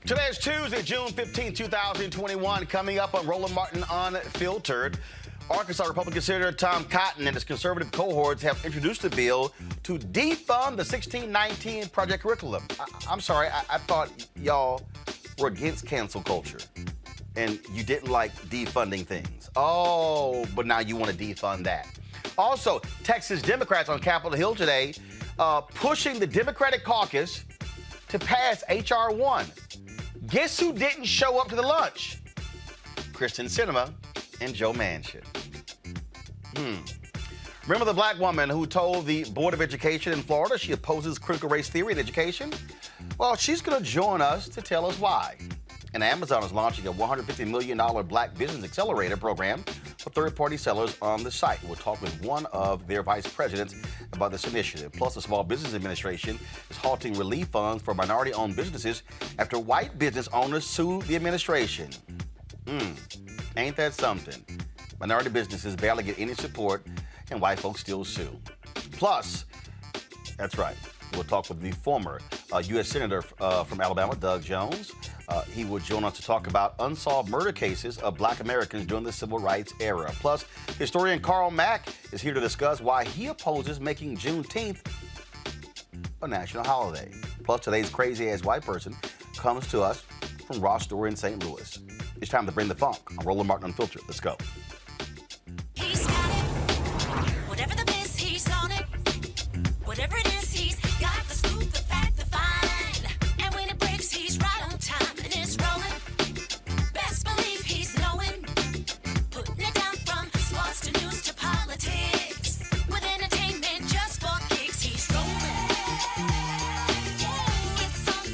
Today is Tuesday, June 15, 2021. Coming up on Roland Martin Unfiltered, Arkansas Republican Senator Tom Cotton and his conservative cohorts have introduced a bill to defund the 1619 project curriculum. I'm sorry, I thought y'all were against cancel culture and you didn't like defunding things. Oh, but now you want to defund that. Also, Texas Democrats on Capitol Hill today pushing the Democratic caucus to pass H.R. 1. Guess who didn't show up to the lunch? Kyrsten Sinema and Joe Manchin. Remember the black woman who told the Board of Education in Florida she opposes critical race theory in education? Well, she's going to join us to tell us why. And Amazon is launching a $150 million Black Business Accelerator program for third-party sellers on the site. We'll talk with one of their vice presidents about this initiative. Plus, the Small Business Administration is halting relief funds for minority-owned businesses after white business owners sued the administration. Ain't that something? Minority businesses barely get any support, and white folks still sue. Plus, that's right, we'll talk with the former U.S. Senator from Alabama, Doug Jones. He will join us to talk about unsolved murder cases of black Americans during the civil rights era. Plus, historian Carl Mack is here to discuss why he opposes making Juneteenth a national holiday. Plus, today's crazy-ass white person comes to us from Ross Story in St. Louis. It's time to bring the funk on Roland Martin Unfiltered. Let's go. He's got it. Whatever the biz, he's on it. Whatever it is, he's got the scoop, the fact, the find. And when it breaks, he's right on time and it's rolling. Best believe he's knowing. Putting it down from sports to news to politics. With entertainment just for kicks, he's rolling. It's on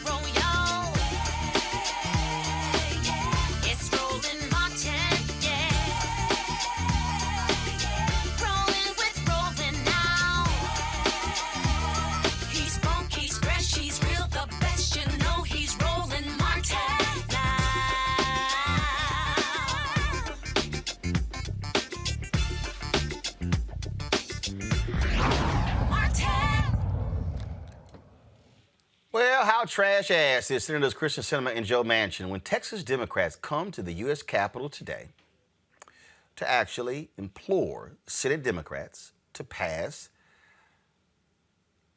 go, y'all. It's Roland Martin, Rolling with Roland now. He's funk, he's fresh, he's real, the best, you know he's Roland Martin now. Martin. Well, how trash ass is Senators Kyrsten Sinema and Joe Manchin when Texas Democrats come to the U.S. Capitol today to actually implore Senate Democrats to pass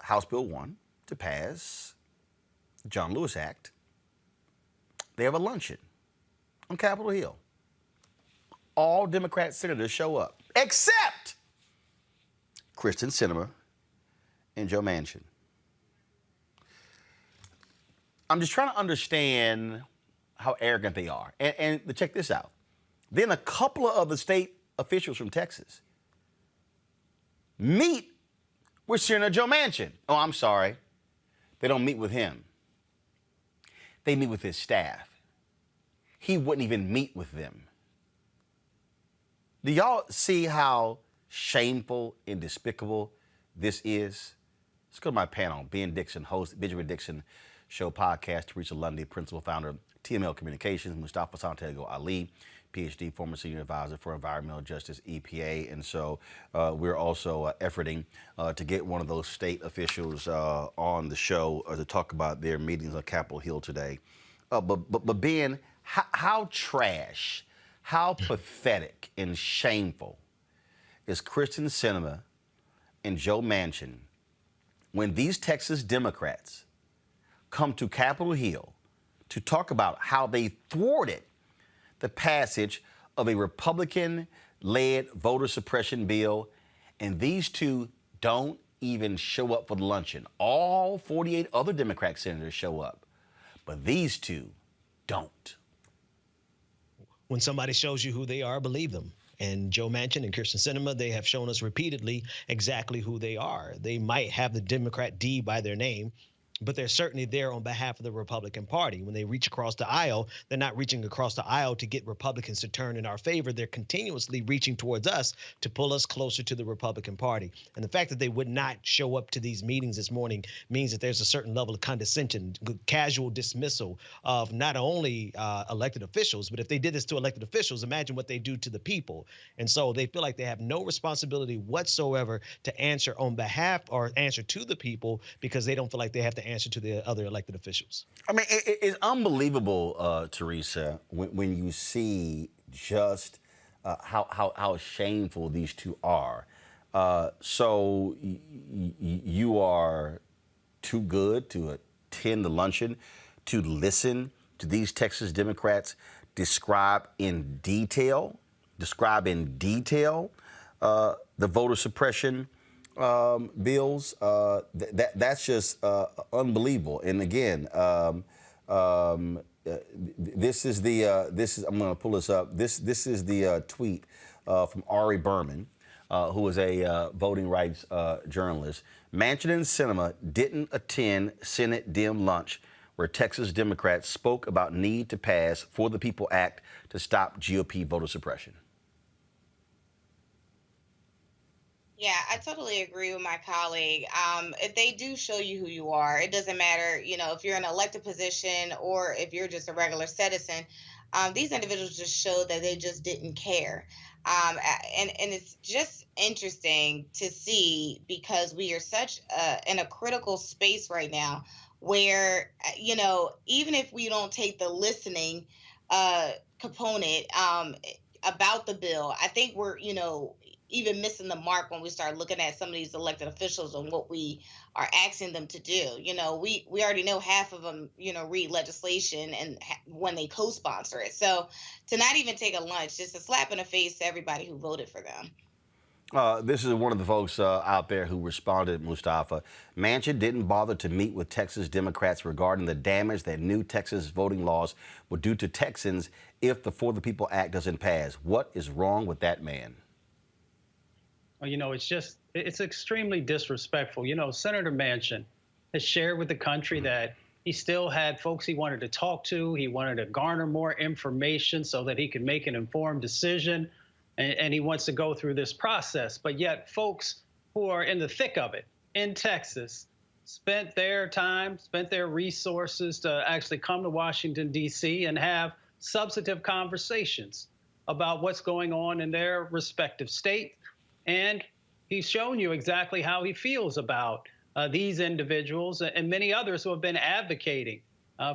House Bill 1, to pass the John Lewis Act. They have a luncheon on Capitol Hill. All Democrat senators show up, except Kyrsten Sinema and Joe Manchin. I'm just trying to understand how arrogant they are. And check this out. Then a couple of the state officials from Texas meet with Senator Joe Manchin. Oh, I'm sorry. They don't meet with him. They meet with his staff. He wouldn't even meet with them. Do y'all see how shameful and despicable this is? Let's go to my panel. Ben Dixon, host, Benjamin Dixon Show podcast, Teresa Lundy, principal founder of TML Communications, Mustafa Santiago Ali, PhD, former senior advisor for environmental justice, EPA. And so we're also efforting to get one of those state officials on the show to talk about their meetings on Capitol Hill today. But Ben, how trash, how pathetic and shameful is Kyrsten Sinema and Joe Manchin when these Texas Democrats come to Capitol Hill to talk about how they thwarted the passage of a Republican-led voter suppression bill, and these two don't even show up for the luncheon. All 48 other Democrat senators show up, but these two don't. When somebody shows you who they are, believe them. And Joe Manchin and Kyrsten Sinema, they have shown us repeatedly exactly who they are. They might have the Democrat D by their name, but they're certainly there on behalf of the Republican Party. When they reach across the aisle, they're not reaching across the aisle to get Republicans to turn in our favor. They're continuously reaching towards us to pull us closer to the Republican Party. And the fact that they would not show up to these meetings this morning means that there's a certain level of condescension, casual dismissal of not only elected officials, but if they did this to elected officials, imagine what they do to the people. And so they feel like they have no responsibility whatsoever to answer on behalf or answer to the people because they don't feel like they have to to answer to the other elected officials. I mean, it's unbelievable, Teresa, when you see just how shameful these two are. So you are too good to attend the luncheon, to listen to these Texas Democrats describe in detail the voter suppression bills. That's just unbelievable. And again, this is I'm going to pull this up. This is the tweet from Ari Berman, who is a voting rights journalist. Manchin and Sinema didn't attend Senate Dem lunch where Texas Democrats spoke about need to pass For the People Act to stop GOP voter suppression. Yeah, I totally agree with my colleague. If they do show you who you are, it doesn't matter, if you're in an elected position or if you're just a regular citizen. These individuals just showed that they just didn't care. And it's just interesting to see because we are such in a critical space right now where, even if we don't take the listening component about the bill, I think we're, even missing the mark when we start looking at some of these elected officials and what we are asking them to do. We already know half of them, read legislation and when they co-sponsor it. So to not even take a lunch, just a slap in the face to everybody who voted for them. This is one of the folks out there who responded, Mustafa. Manchin didn't bother to meet with Texas Democrats regarding the damage that new Texas voting laws would do to Texans if the For the People Act doesn't pass. What is wrong with that man? Well, it's extremely disrespectful. Senator Manchin has shared with the country that he still had folks he wanted to talk to. He wanted to garner more information so that he could make an informed decision. And he wants to go through this process. But yet folks who are in the thick of it in Texas spent their time, spent their resources to actually come to Washington, D.C. and have substantive conversations about what's going on in their respective state. And he's shown you exactly how he feels about these individuals and many others who have been advocating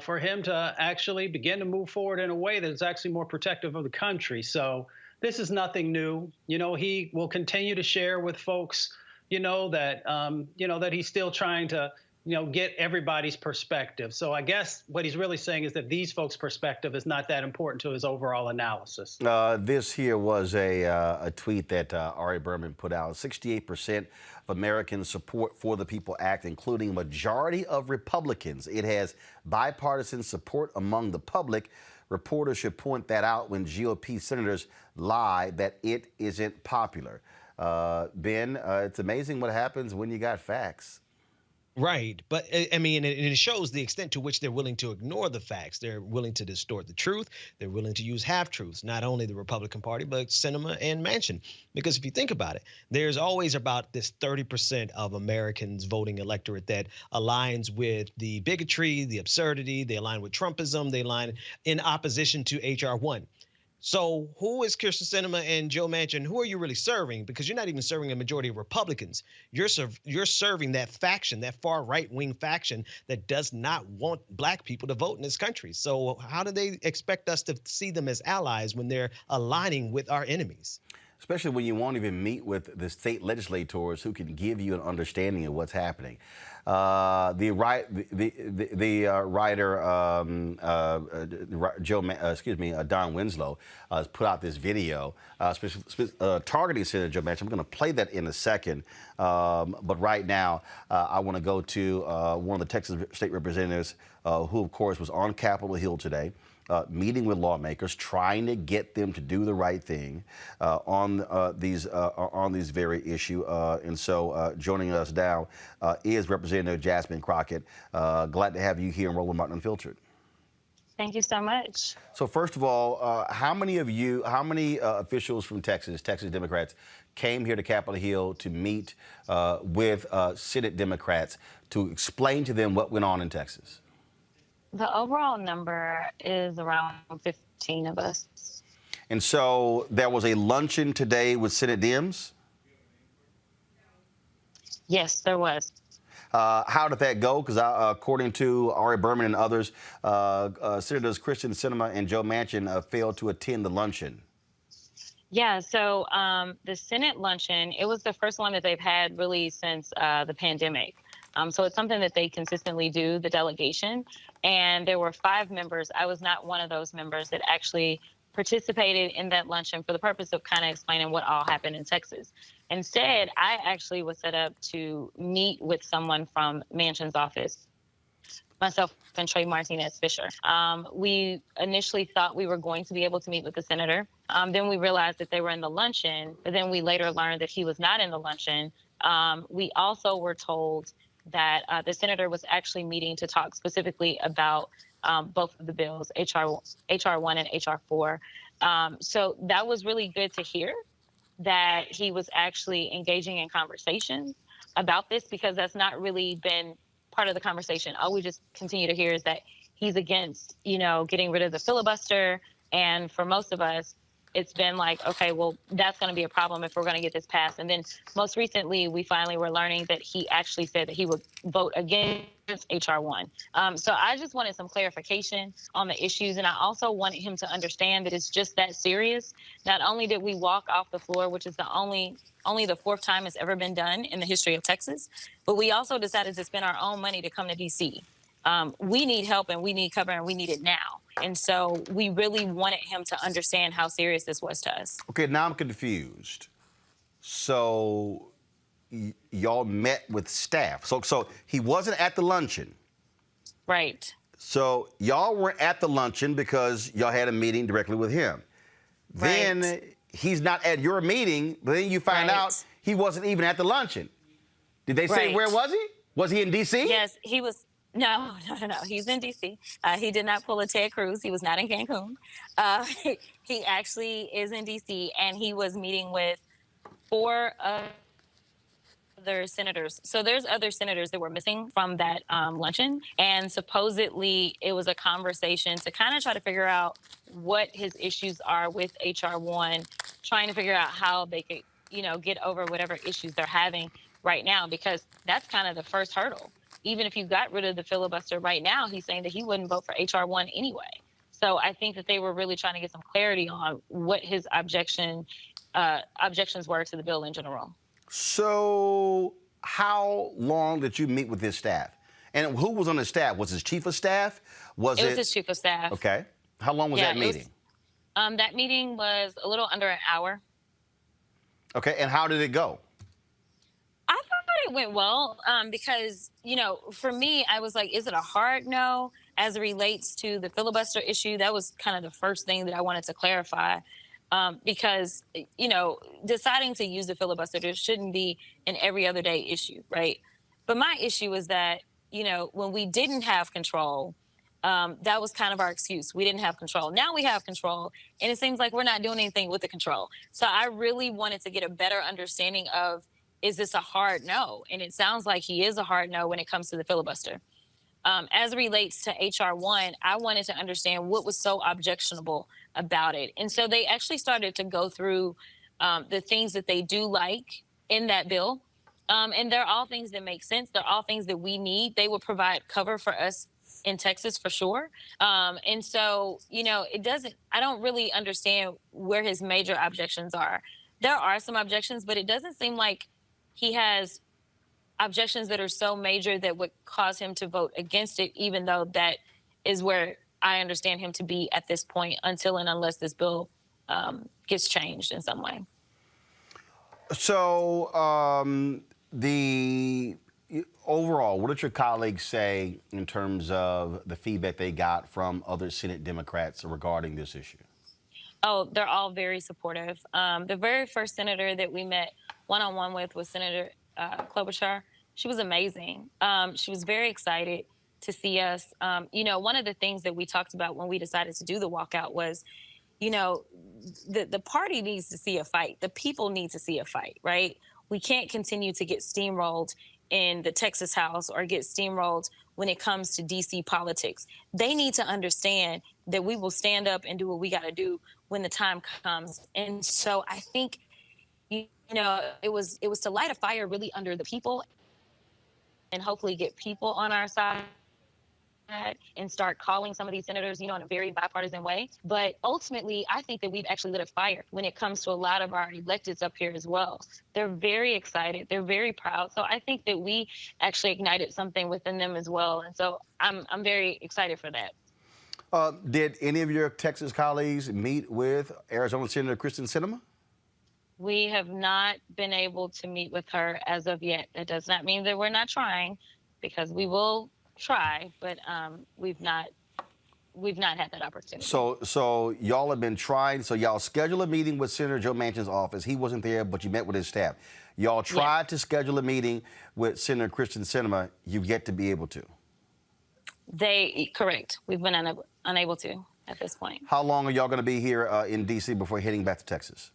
for him to actually begin to move forward in a way that is actually more protective of the country. So this is nothing new. He will continue to share with folks, that he's still trying to, get everybody's perspective. So I guess what he's really saying is that these folks' perspective is not that important to his overall analysis. This here was a tweet that Ari Berman put out. 68% of Americans support For the People Act, including a majority of Republicans. It has bipartisan support among the public. Reporters should point that out when GOP senators lie that it isn't popular. Ben, it's amazing what happens when you got facts. Right. But I mean, it shows the extent to which they're willing to ignore the facts. They're willing to distort the truth. They're willing to use half-truths, not only the Republican Party, but Sinema and Manchin. Because if you think about it, there's always about this 30% of Americans voting electorate that aligns with the bigotry, the absurdity. They align with Trumpism. They align in opposition to H.R. 1. So who is Kyrsten Sinema and Joe Manchin? Who are you really serving? Because you're not even serving a majority of Republicans. You're serving that faction, that far right-wing faction that does not want black people to vote in this country. So how do they expect us to see them as allies when they're aligning with our enemies? Especially when you won't even meet with the state legislators who can give you an understanding of what's happening. The writer Don Winslow has put out this video targeting Senator Joe Manchin. I'm going to play that in a second, but right now I want to go to one of the Texas state representatives who, of course, was on Capitol Hill today. Meeting with lawmakers, trying to get them to do the right thing on these very issue. And so joining us now is Representative Jasmine Crockett. Glad to have you here in Roland Martin Unfiltered. Thank you so much. So first of all, how many officials from Texas Democrats, came here to Capitol Hill to meet with Senate Democrats to explain to them what went on in Texas? The overall number is around 15 of us. And so there was a luncheon today with Senate Dems? Yes, there was. How did that go? Because according to Ari Berman and others, Senators Kristen Sinema and Joe Manchin failed to attend the luncheon. Yeah, so the Senate luncheon, it was the first one that they've had really since the pandemic. So it's something that they consistently do, the delegation. And there were 5 members. I was not one of those members that actually participated in that luncheon for the purpose of kind of explaining what all happened in Texas. Instead, I actually was set up to meet with someone from Manchin's office, myself and Trey Martinez Fisher. We initially thought we were going to be able to meet with the senator. Then we realized that they were in the luncheon, but then we later learned that he was not in the luncheon. We also were told that the senator was actually meeting to talk specifically about both of the bills, HR 1 and HR 4. So that was really good to hear that he was actually engaging in conversations about this, because that's not really been part of the conversation. All we just continue to hear is that he's against, getting rid of the filibuster. And for most of us, it's been like, okay, well, that's going to be a problem if we're going to get this passed. And then most recently, we finally were learning that he actually said that he would vote against HR 1. So I just wanted some clarification on the issues. And I also wanted him to understand that it's just that serious. Not only did we walk off the floor, which is only the 4th time it's ever been done in the history of Texas, but we also decided to spend our own money to come to D.C. We need help and we need cover and we need it now. And so we really wanted him to understand how serious this was to us. Okay, now I'm confused. So y'all met with staff. So he wasn't at the luncheon. Right. So y'all weren't at the luncheon because y'all had a meeting directly with him. Right. Then he's not at your meeting, but then you find out he wasn't even at the luncheon. Did they say where was he? Was he in D.C.? Yes, he was. No. He's in D.C. He did not pull a Ted Cruz. He was not in Cancun. He actually is in D.C. and he was meeting with 4 other senators. So there's other senators that were missing from that luncheon. And supposedly it was a conversation to kind of try to figure out what his issues are with HR 1, trying to figure out how they could, get over whatever issues they're having right now, because that's kind of the first hurdle. Even if you got rid of the filibuster right now, he's saying that he wouldn't vote for HR 1 anyway. So I think that they were really trying to get some clarity on what his objections were to the bill in general. So how long did you meet with his staff? And who was on his staff? Was his chief of staff? It was his chief of staff. Okay. How long was that meeting? That meeting was a little under an hour. Okay. And how did it go? I thought it went well because, for me, I was like, is it a hard no as it relates to the filibuster issue? That was kind of the first thing that I wanted to clarify because, deciding to use the filibuster, there shouldn't be an every other day issue, right? But my issue is that, when we didn't have control, that was kind of our excuse. We didn't have control. Now we have control, and it seems like we're not doing anything with the control. So I really wanted to get a better understanding of, is this a hard no? And it sounds like he is a hard no when it comes to the filibuster. As it relates to HR 1, I wanted to understand what was so objectionable about it. And so they actually started to go through the things that they do like in that bill. And they're all things that make sense. They're all things that we need. They will provide cover for us in Texas for sure. And so, I don't really understand where his major objections are. There are some objections, but it doesn't seem like he has objections that are so major that would cause him to vote against it, even though that is where I understand him to be at this point, until and unless this bill gets changed in some way. So overall, what did your colleagues say in terms of the feedback they got from other Senate Democrats regarding this issue? Oh, they're all very supportive. The very first senator that we met one-on-one with was Senator Klobuchar. She was amazing. She was very excited to see us. One of the things that we talked about when we decided to do the walkout was, the party needs to see a fight. The people need to see a fight, right? We can't continue to get steamrolled in the Texas House or get steamrolled when it comes to D.C. politics. They need to understand that we will stand up and do what we got to do when the time comes. And so I think, it was to light a fire really under the people and hopefully get people on our side and start calling some of these senators, in a very bipartisan way. But ultimately, I think that we've actually lit a fire when it comes to a lot of our electeds up here as well. They're very excited. They're very proud. So I think that we actually ignited something within them as well. And so I'm very excited for that. Did any of your Texas colleagues meet with Arizona Senator Kristen Sinema? We have not been able to meet with her as of yet. That does not mean that we're not trying, because we will try, but we've not had that opportunity. So y'all have been trying. So y'all scheduled a meeting with Senator Joe Manchin's office. He wasn't there, but you met with his staff. Y'all tried to schedule a meeting with Senator Kristen Sinema. You've yet to be able to. Correct. We've been unable to at this point. How long are y'all going to be here in D.C. before heading back to Texas?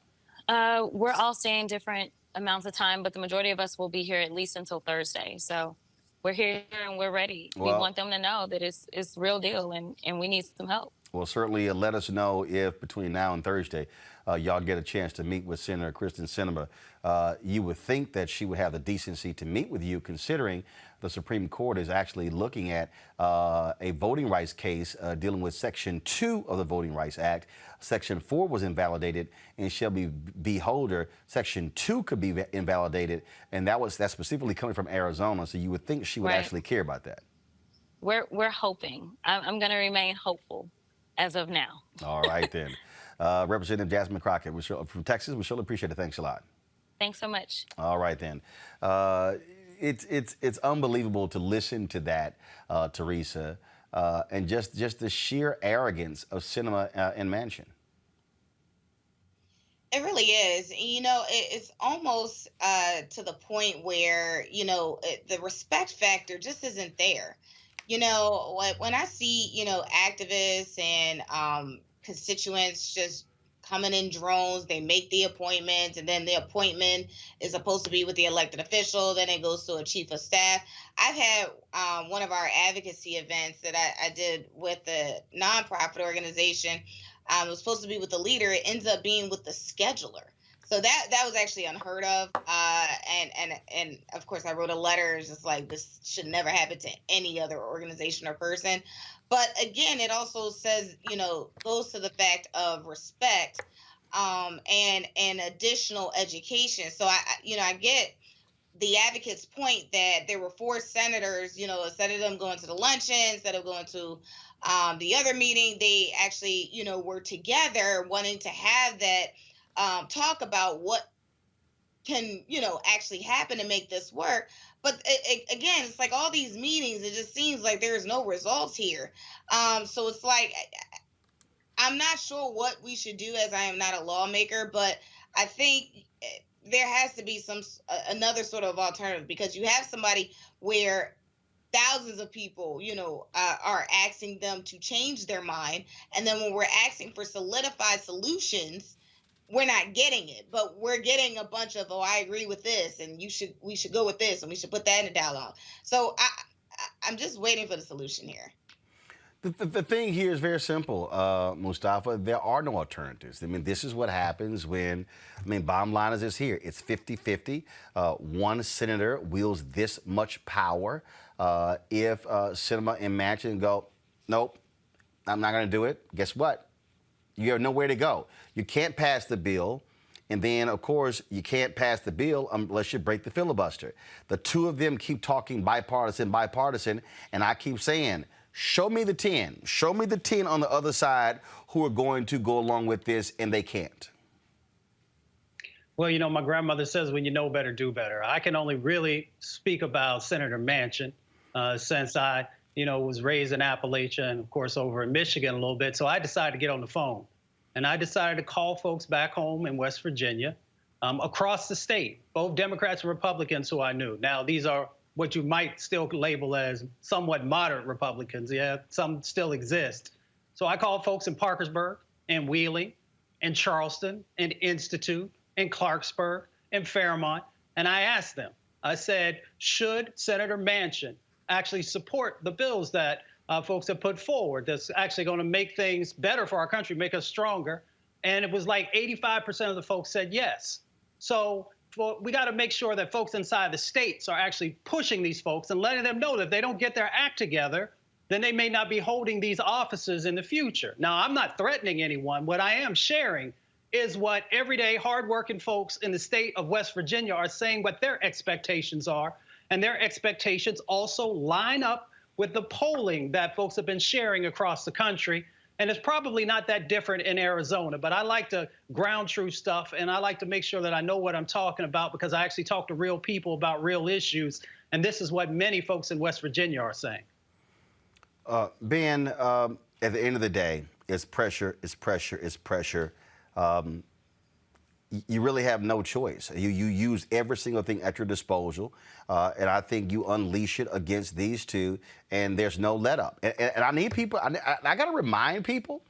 We're all staying different amounts of time, but the majority of us will be here at least until Thursday. So we're here and we're ready. Well, we want them to know that it's real deal, and we need some help. Well, certainly let us know if between now and Thursday y'all get a chance to meet with Senator Kristen Sinema. You would think that she would have the decency to meet with you, considering the Supreme Court is actually looking at a voting rights case dealing with Section 2 of the Voting Rights Act. Section 4 was invalidated in Shelby v. Holder. Section 2 could be invalidated, and that's specifically coming from Arizona. So you would think she would actually care about that. We're hoping. I'm going to remain hopeful as of now. All right, then. Representative Jasmine Crockett from Texas, we surely appreciate it. Thanks a lot. Thanks so much. All right, then. It's unbelievable to listen to that, Teresa, and just the sheer arrogance of Sinema and Manchin. It really is. It's almost to the point where, the respect factor just isn't there. When I see, activists and constituents just coming in drones, they make the appointment, and then the appointment is supposed to be with the elected official, then it goes to a chief of staff. I've had one of our advocacy events that I did with a nonprofit organization. It was supposed to be with the leader. It ends up being with the scheduler. So that was actually unheard of. And of course, I wrote a letter just like, this should never happen to any other organization or person. But again, it also says, goes to the fact of respect and additional education. So I get the advocate's point that there were 4 senators, instead of them going to the luncheon, instead of going to the other meeting, they actually, were together wanting to have that talk about what can, actually happen to make this work. But again, it's like all these meetings, it just seems like there's no results here. So it's like, I'm not sure what we should do, as I am not a lawmaker, but I think there has to be another sort of alternative, because you have somebody where thousands of people, are asking them to change their mind. And then when we're asking for solidified solutions, we're not getting it, but we're getting a bunch of, I agree with this, and we should go with this, and we should put that in the dialogue. So I'm just waiting for the solution here. The thing here is very simple, Mustafa. There are no alternatives. I mean, this is what happens when, bottom line is this here. It's 50-50. One senator wields this much power. If Sinema and Manchin go, nope, I'm not going to do it, guess what? You have nowhere to go. You can't pass the bill. And then, of course, you can't pass the bill unless you break the filibuster. The two of them keep talking bipartisan, and I keep saying, show me the 10. Show me the 10 on the other side who are going to go along with this, and they can't. Well, my grandmother says, when you know better, do better. I can only really speak about Senator Manchin since I, was raised in Appalachia and, of course, over in Michigan a little bit. So I decided to get on the phone. And I decided to call folks back home in West Virginia, across the state, both Democrats and Republicans who I knew. Now, these are what you might still label as somewhat moderate Republicans. Yeah, some still exist. So I called folks in Parkersburg and Wheeling and Charleston and Institute and Clarksburg and Fairmont. And I asked them, I said, should Senator Manchin actually support the bills that folks have put forward that's actually going to make things better for our country, make us stronger? And it was like 85% of the folks said yes. So we got to make sure that folks inside the states are actually pushing these folks and letting them know that if they don't get their act together, then they may not be holding these offices in the future. Now, I'm not threatening anyone. What I am sharing is what everyday hardworking folks in the state of West Virginia are saying what their expectations are. And their expectations also line up with the polling that folks have been sharing across the country. And it's probably not that different in Arizona, but I like to ground truth stuff, and I like to make sure that I know what I'm talking about because I actually talk to real people about real issues. And this is what many folks in West Virginia are saying. Ben, at the end of the day, it's pressure, it's pressure, it's pressure. You really have no choice. You use every single thing at your disposal, and I think you unleash it against these two, and there's no let up. And I need people, I got to remind people,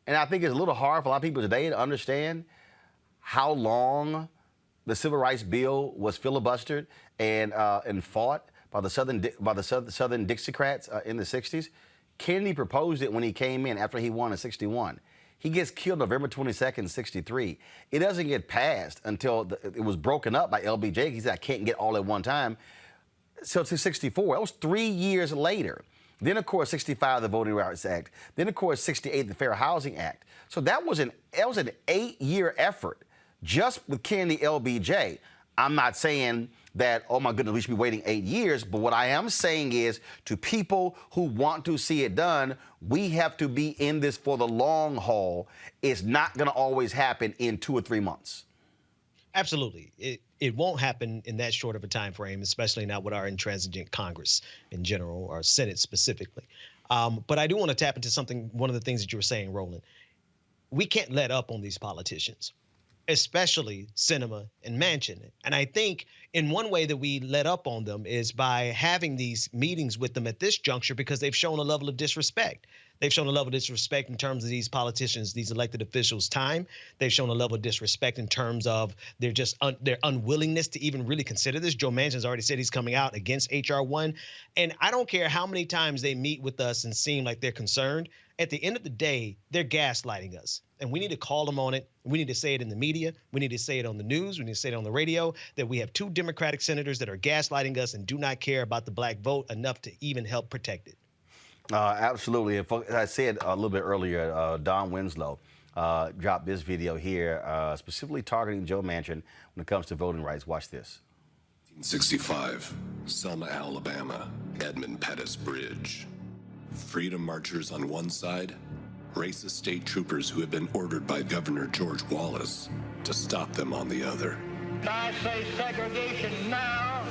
and I think it's a little hard for a lot of people today to understand how long the Civil Rights Bill was filibustered and fought by the Southern Dixiecrats in the 60s. Kennedy proposed it when he came in after he won in 61. He gets killed November 22nd, 63. It doesn't get passed until it was broken up by LBJ. He said, I can't get all at one time. So to 64, that was 3 years later. Then, of course, 65, the Voting Rights Act. Then, of course, 68, the Fair Housing Act. So that was an 8-year effort just with Kennedy, LBJ. I'm not saying that, oh my goodness, we should be waiting 8 years. But what I am saying is to people who want to see it done, we have to be in this for the long haul. It's not going to always happen in 2 or 3 months. Absolutely. It won't happen in that short of a time frame, especially not with our intransigent Congress in general, or Senate specifically. But I do want to tap into one of the things that you were saying, Roland. We can't let up on these politicians, especially Sinema and Manchin. And I think in one way that we let up on them is by having these meetings with them at this juncture, because they've shown a level of disrespect. They've shown a level of disrespect in terms of these politicians, these elected officials' time. They've shown a level of disrespect in terms of their unwillingness to even really consider this. Joe Manchin's already said he's coming out against H.R. 1. And I don't care how many times they meet with us and seem like they're concerned. At the end of the day, they're gaslighting us. And we need to call them on it. We need to say it in the media. We need to say it on the news. We need to say it on the radio, that we have 2 Democratic senators that are gaslighting us and do not care about the black vote enough to even help protect it. Absolutely. As I said a little bit earlier, Don Winslow dropped this video here, specifically targeting Joe Manchin when it comes to voting rights. Watch this. 1965, Selma, Alabama, Edmund Pettus Bridge. Freedom marchers on one side, racist state troopers who had been ordered by Governor George Wallace to stop them on the other. I say segregation now,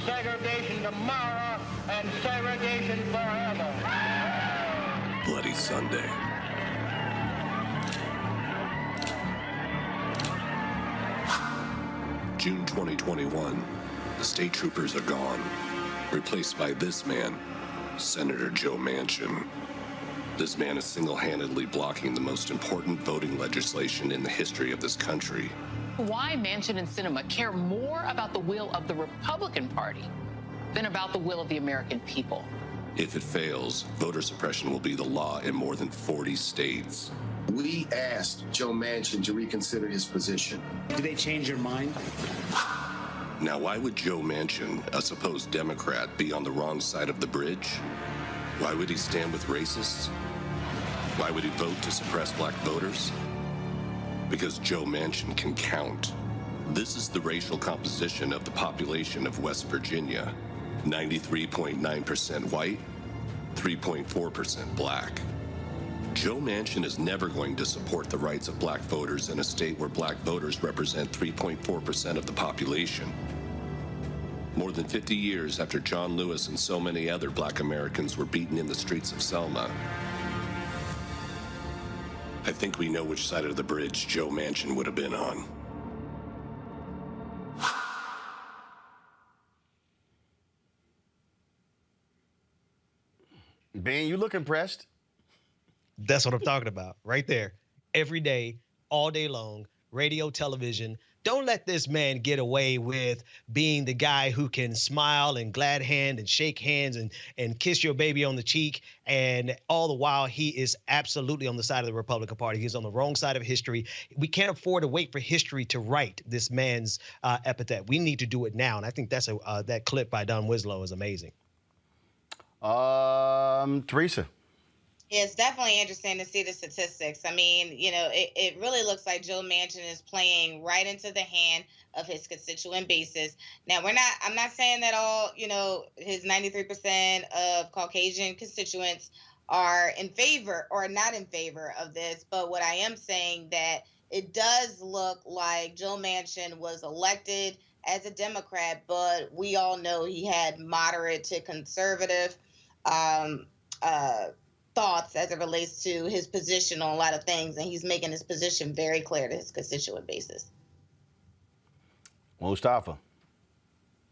segregation tomorrow, and segregation forever. Bloody Sunday. June 2021, the state troopers are gone, replaced by this man, Senator Joe Manchin. This man is single-handedly blocking the most important voting legislation in the history of this country. Why Manchin and Sinema care more about the will of the Republican Party than about the will of the American people. If it fails, voter suppression will be the law in more than 40 states. We asked Joe Manchin to reconsider his position. Do they change your mind? Now, why would Joe Manchin, a supposed Democrat, be on the wrong side of the bridge? Why would he stand with racists? Why would he vote to suppress black voters? Because Joe Manchin can count. This is the racial composition of the population of West Virginia. 93.9% white, 3.4% black. Joe Manchin is never going to support the rights of black voters in a state where black voters represent 3.4% of the population. More than 50 years after John Lewis and so many other black Americans were beaten in the streets of Selma, I think we know which side of the bridge Joe Manchin would have been on. Ben, you look impressed. That's what I'm talking about right there. Every day, all day long, radio, television, Don't let this man get away with being the guy who can smile and glad hand and shake hands and kiss your baby on the cheek. And all the while, he is absolutely on the side of the Republican Party. He's on the wrong side of history. We can't afford to wait for history to write this man's epithet. We need to do it now. And I think that's that clip by Don Winslow is amazing. Teresa. Yeah, it's definitely interesting to see the statistics. I mean, you know, it really looks like Joe Manchin is playing right into the hand of his constituent bases. Now, I'm not saying that all, you know, his 93% of Caucasian constituents are in favor or not in favor of this. But what I am saying that it does look like Joe Manchin was elected as a Democrat, but we all know he had moderate to conservative thoughts as it relates to his position on a lot of things, and he's making his position very clear to his constituent bases. Mustafa.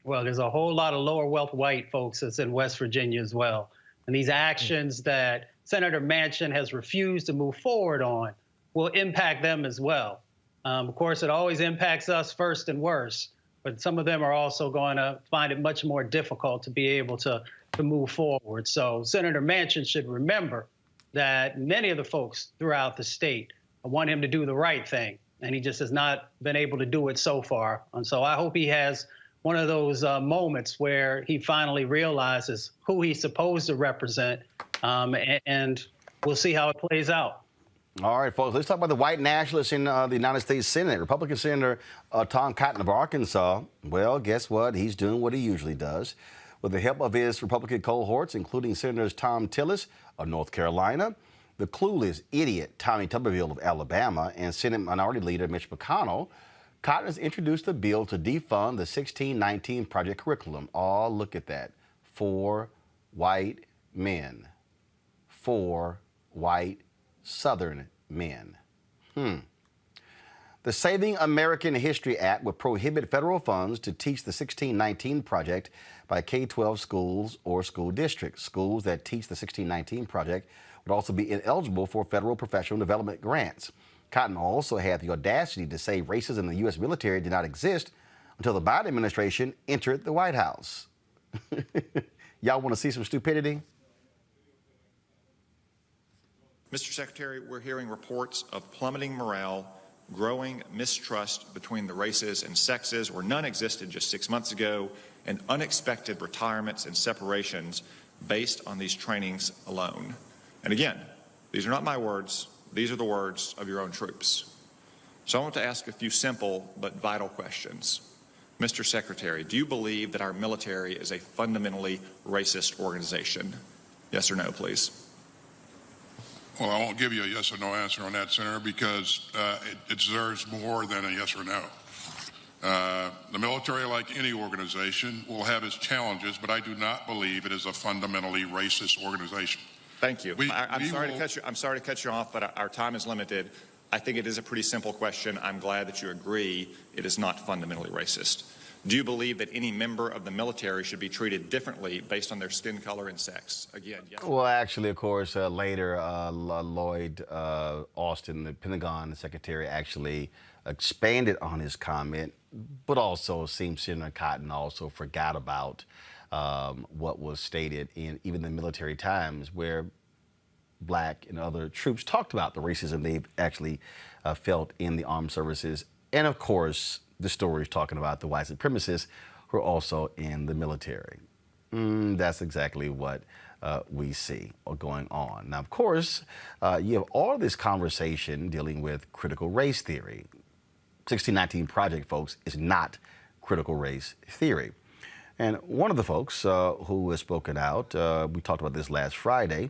Well, there's a whole lot of lower wealth white folks that's in West Virginia as well. And these actions that Senator Manchin has refused to move forward on will impact them as well. Of course, it always impacts us first and worst, but some of them are also going to find it much more difficult to be able to move forward. So Senator Manchin should remember that many of the folks throughout the state want him to do the right thing, and he just has not been able to do it so far. And so I hope he has one of those moments where he finally realizes who he's supposed to represent, and we'll see how it plays out. All right, folks, let's talk about the white nationalists in the United States Senate. Republican Senator Tom Cotton of Arkansas, well, guess what? He's doing what he usually does. With the help of his Republican cohorts, including Senators Tom Tillis of North Carolina, the clueless idiot Tommy Tuberville of Alabama, and Senate Minority Leader Mitch McConnell, Cotton has introduced a bill to defund the 1619 Project curriculum. Oh, look at that. 4 white men. 4 white Southern men. The Saving American History Act would prohibit federal funds to teach the 1619 Project by K-12 schools or school districts. Schools that teach the 1619 Project would also be ineligible for federal professional development grants. Cotton also had the audacity to say racism in the U.S. military did not exist until the Biden administration entered the White House. Y'all want to see some stupidity? Mr. Secretary, we're hearing reports of plummeting morale, growing mistrust between the races and sexes where none existed just 6 months ago, and unexpected retirements and separations based on these trainings alone. And again, these are not my words. These are the words of your own troops. So I want to ask a few simple but vital questions. Mr. Secretary, do you believe that our military is a fundamentally racist organization? Yes or no, please? Well, I won't give you a yes or no answer on that, Senator, because it deserves more than a yes or no. The military, like any organization, will have its challenges, but I do not believe it is a fundamentally racist organization. Thank you. I'm sorry to cut you off, but our time is limited. I think it is a pretty simple question. I'm glad that you agree it is not fundamentally racist. Do you believe that any member of the military should be treated differently based on their skin color and sex? Again, yes. Well, actually, of course, later, Lloyd Austin, the Pentagon Secretary, actually expanded on his comment, but also seems Senator Cotton also forgot about what was stated in even the Military Times, where Black and other troops talked about the racism they've actually felt in the armed services. And of course, the story is talking about the white supremacists who are also in the military. That's exactly what we see going on. Now, of course, you have all this conversation dealing with critical race theory. 1619 Project, folks, is not critical race theory. And one of the folks who has spoken out, we talked about this last Friday,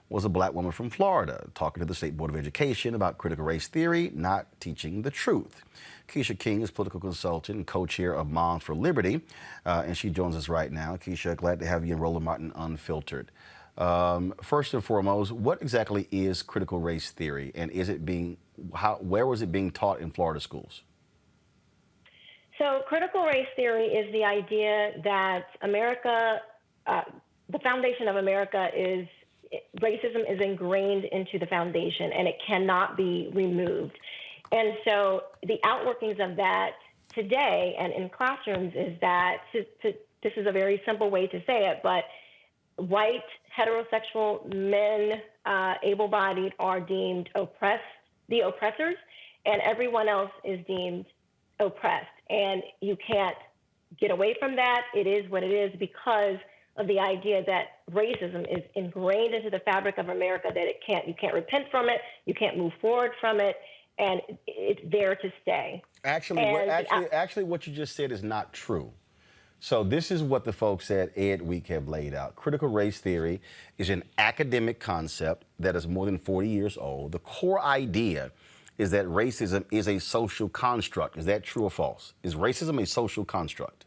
was a Black woman from Florida talking to the State Board of Education about critical race theory not teaching the truth. Keisha King is political consultant and co-chair of Moms for Liberty, and she joins us right now. Keisha, glad to have you in Roland Martin Unfiltered. First and foremost, what exactly is critical race theory, and is it where was it being taught in Florida schools? So critical race theory is the idea that America, the foundation of America is racism is ingrained into the foundation and it cannot be removed. And so the outworkings of that today and in classrooms is that, this is a very simple way to say it, but white heterosexual men, able-bodied, are deemed the oppressors, and everyone else is deemed oppressed. And you can't get away from that. It is what it is because of the idea that racism is ingrained into the fabric of America, that you can't repent from it, you can't move forward from it, and it's there to stay. Actually, what you just said is not true. So this is what the folks at Ed Week have laid out. Critical race theory is an academic concept that is more than 40 years old. The core idea is that racism is a social construct. Is that true or false? Is racism a social construct?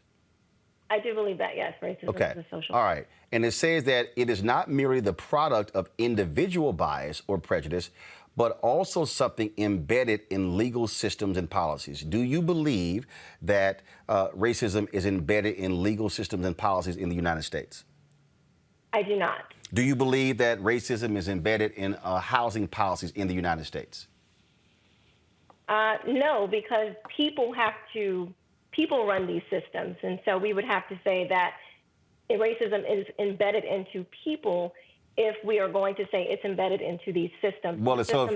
I do believe that, yes. Racism is a social. All right. And it says that it is not merely the product of individual bias or prejudice, but also something embedded in legal systems and policies. Do you believe that racism is embedded in legal systems and policies in the United States? I do not. Do you believe that racism is embedded in housing policies in the United States? No, because people run these systems. And so we would have to say that racism is embedded into people if we are going to say it's embedded into these systems. Well, so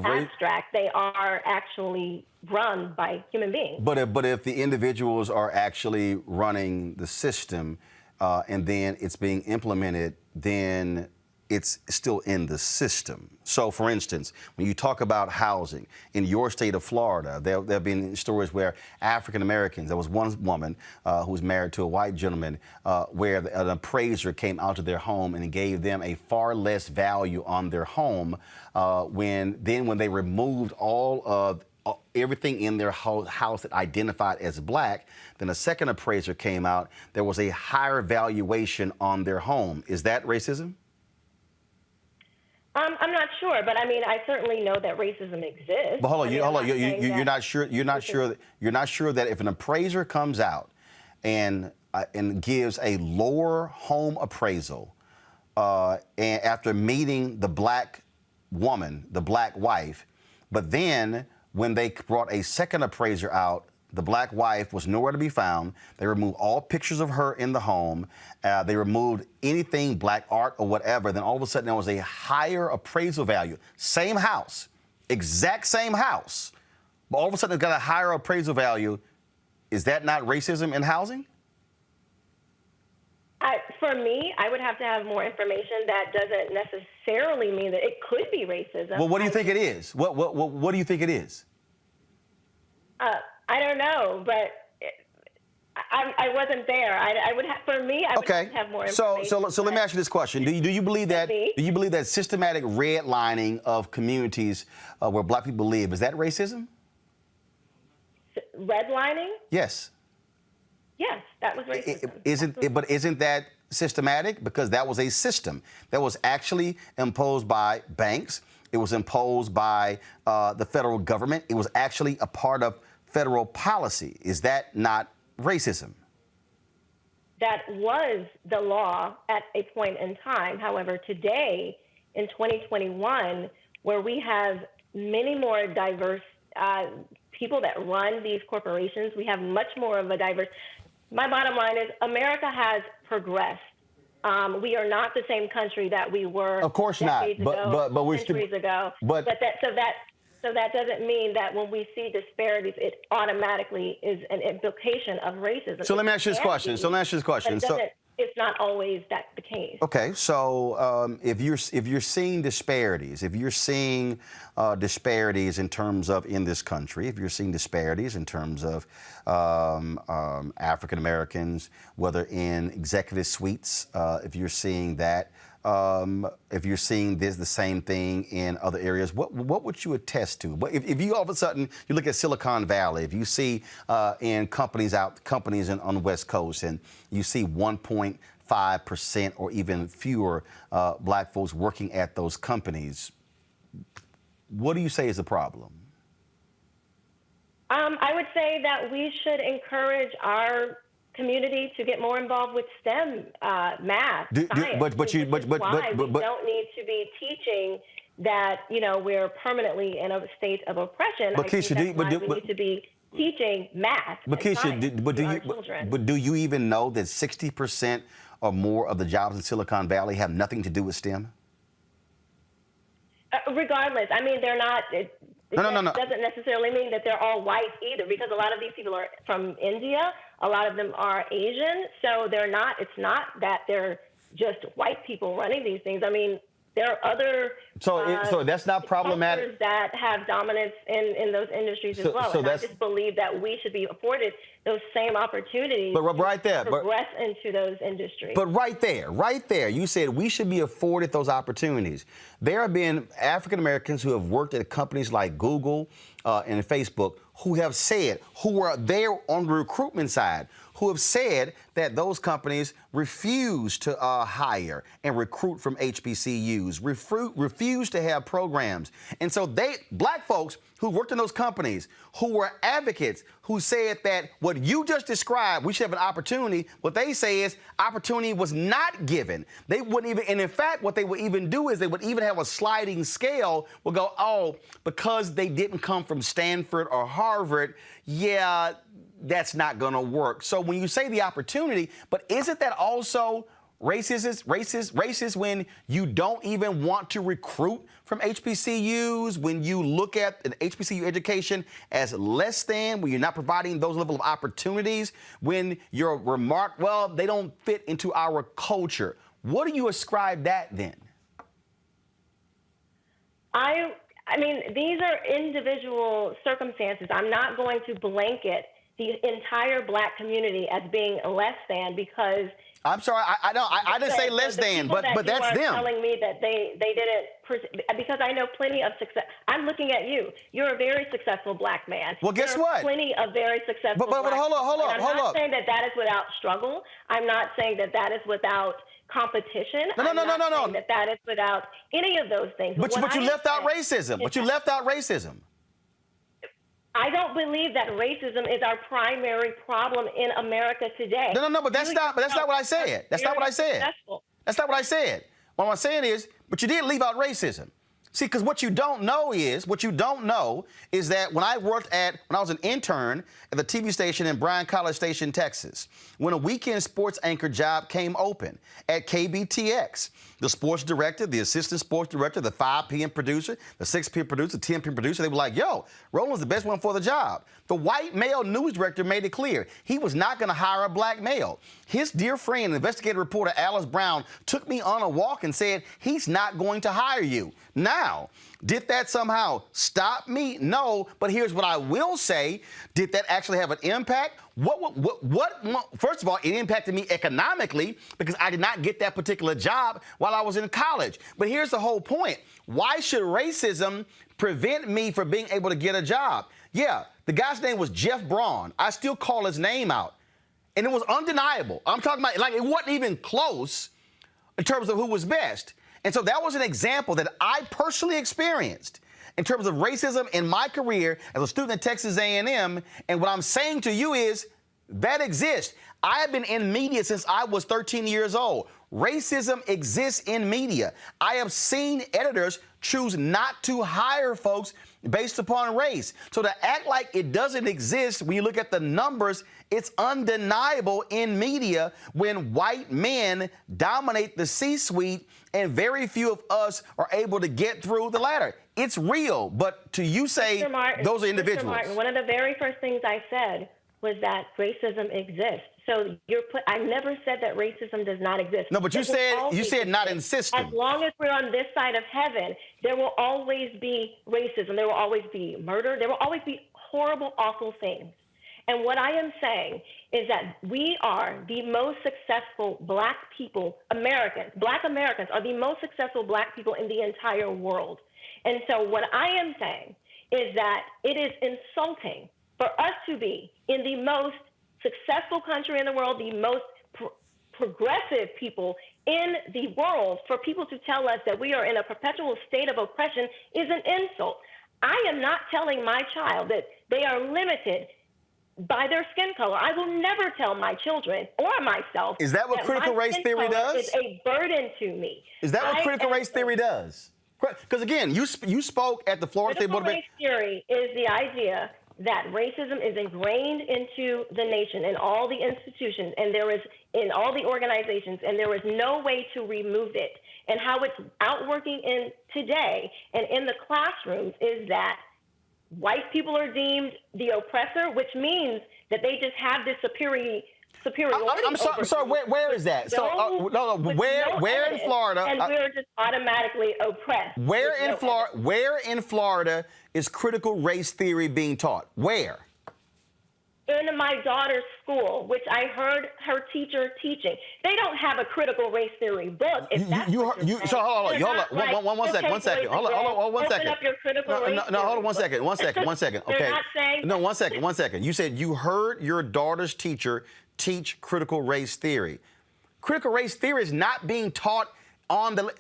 abstract. They are actually run by human beings. But if the individuals are actually running the system and then it's being implemented, then it's still in the system. So, for instance, when you talk about housing in your state of Florida, there have been stories where African Americans, there was one woman who was married to a white gentleman where an appraiser came out to their home and gave them a far less value on their home when they removed all of everything in their house that identified as black, then a second appraiser came out, there was a higher valuation on their home. Is that racism? I'm not sure, but I mean, I certainly know that racism exists. But hold on, you're not sure. You're not sure that if an appraiser comes out and gives a lower home appraisal, and after meeting the black woman, the black wife, but then when they brought a second appraiser out, the black wife was nowhere to be found. They removed all pictures of her in the home. They removed anything black art or whatever. Then all of a sudden there was a higher appraisal value. Same house, exact same house. But all of a sudden it's got a higher appraisal value. Is that not racism in housing? For me, I would have to have more information. That doesn't necessarily mean that it could be racism. Well, what do you think it is? What do you think it is? I don't know, but I wasn't there. I would have, for me, I would have to have more information. So let me ask you this question: Do you believe that systematic redlining of communities where black people live, is that racism? Redlining? Yes. Yes, that was racism. But isn't that systematic? Because that was a system that was actually imposed by banks. It was imposed by the federal government. It was actually a part of federal policy. Is that not racism? That was the law at a point in time. However, today, in 2021, where we have many more diverse people that run these corporations, we have much more of a diverse. My bottom line is America has progressed. We are not the same country that we were. Of course not. But we're centuries ago. So that doesn't mean that when we see disparities, it automatically is an implication of racism. So let me ask you this question. It's not always that the case. Okay, so if you're seeing disparities, in terms of in this country, if you're seeing disparities in terms of African Americans, whether in executive suites, if you're seeing that. If you're seeing the same thing in other areas, what would you attest to? If you all of a sudden you look at Silicon Valley, if you see in companies on the West Coast, and you see 1.5% or even fewer black folks working at those companies, what do you say is the problem? I would say that we should encourage our community to get more involved with STEM, math, science. We don't need to be teaching that we're permanently in a state of oppression. But Keisha, we need to be teaching math. But Keisha, but do you even know that 60% or more of the jobs in Silicon Valley have nothing to do with STEM? Regardless, I mean, they're not. No. Doesn't necessarily mean that they're all white either, because a lot of these people are from India. A lot of them are Asian, so they're not. It's not that they're just white people running these things. I mean, there are other so that's not problematic cultures that have dominance in those industries as well. And I just believe that we should be afforded those same opportunities. But right there, to progress into those industries. But right there, you said we should be afforded those opportunities. There have been African Americans who have worked at companies like Google and Facebook who have said, who are there on the recruitment side, who have said that those companies refuse to hire and recruit from HBCUs, refuse to have programs. And so black folks who worked in those companies, who were advocates, who said that what you just described, we should have an opportunity, what they say is opportunity was not given. They wouldn't even, and in fact, what they would even do is they would even have a sliding scale, would go, oh, because they didn't come from Stanford or Harvard, yeah, that's not going to work. So when you say the opportunity, but isn't that also racist when you don't even want to recruit from HBCUs, when you look at an HBCU education as less than, when you're not providing those level of opportunities, when your remark, well, they don't fit into our culture. What do you ascribe that then? I mean, these are individual circumstances. I'm not going to blanket the entire black community as being less than, because I'm sorry, I didn't say less than, but that's them. Telling me that they didn't, because I know plenty of success. I'm looking at you. You're a very successful black man. Well, guess what? Plenty of very successful. But hold up. I'm not saying that is without struggle. I'm not saying that is without competition. No. That is without any of those things. But you left out racism. But you left out racism. I don't believe that racism is our primary problem in America today. No, but that's not what I said. That's not what I said. That's not what I said. What I'm saying is, but you did leave out racism. See, because what you don't know is that when I was an intern at the TV station in Bryan College Station, Texas, when a weekend sports anchor job came open at KBTX, the sports director, the assistant sports director, the 5 p.m. producer, the 6 p.m. producer, 10 p.m. producer, they were like, yo, Roland's the best one for the job. The white male news director made it clear he was not going to hire a black male. His dear friend, investigative reporter Alice Brown, took me on a walk and said he's not going to hire you. Now, did that somehow stop me? No, but here's what I will say. Did that actually have an impact? First of all, it impacted me economically because I did not get that particular job while I was in college. But here's the whole point. Why should racism prevent me from being able to get a job? Yeah, the guy's name was Jeff Braun. I still call his name out. And it was undeniable. I'm talking about, like, it wasn't even close in terms of who was best. And so that was an example that I personally experienced in terms of racism in my career as a student at Texas A&M. And what I'm saying to you is that exists. I have been in media since I was 13 years old. Racism exists in media. I have seen editors choose not to hire folks based upon race. So to act like it doesn't exist, when you look at the numbers, it's undeniable in media when white men dominate the C-suite and very few of us are able to get through the ladder. It's real, but to you say those are individuals. Mr. Martin, one of the very first things I said was that racism exists. So I never said that racism does not exist. No, but you said not in system. As long as we're on this side of heaven, there will always be racism. There will always be murder. There will always be horrible, awful things. And what I am saying is that we are the most successful black people, Black Americans are the most successful black people in the entire world. And so what I am saying is that it is insulting for us to be in the most successful country in the world, the most progressive people in the world, for people to tell us that we are in a perpetual state of oppression is an insult. I am not telling my child that they are limited by their skin color. I will never tell my children or myself. Is that what critical race theory does? Is a burden to me. Is that what critical race theory does? Because again, you spoke at the Florida State Board of Critical race theory is the idea that racism is ingrained into the nation and all the institutions, and there is in all the organizations, and there is no way to remove it. And how it's outworking in today and in the classrooms is that white people are deemed the oppressor, which means that they just have this superiority. I'm sorry. Where is that? Where in Florida? And we're just automatically oppressed. Where in Florida is critical race theory being taught? Where? In my daughter's school, which I heard her teacher teaching. They don't have a critical race theory book. So hold on. One second. Hold on. One second. Open up your critical race No, hold on. One second. Okay. They're not saying No, one second. You said you heard your daughter's teacher teach critical race theory. Critical race theory is not being taught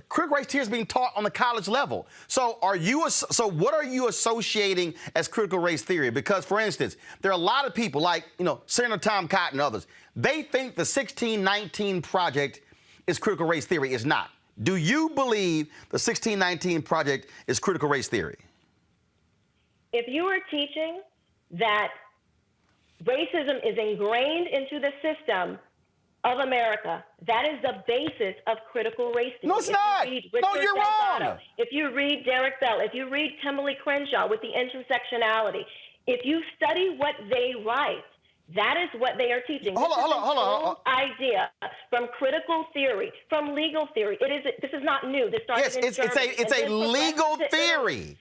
critical race theory is being taught on the college level. So what are you associating as critical race theory? Because, for instance, there are a lot of people like, Senator Tom Cotton and others. They think the 1619 Project is critical race theory. It's not. Do you believe the 1619 Project is critical race theory? If you are teaching that racism is ingrained into the system of America, that is the basis of critical race theory. No, it's not. No, you're wrong. If you read Derek Bell, if you read Kimberly Crenshaw with the intersectionality, if you study what they write, that is what they are teaching. Hold on. Idea from critical theory, from legal theory. This is not new. This started in Germany. It's a legal theory.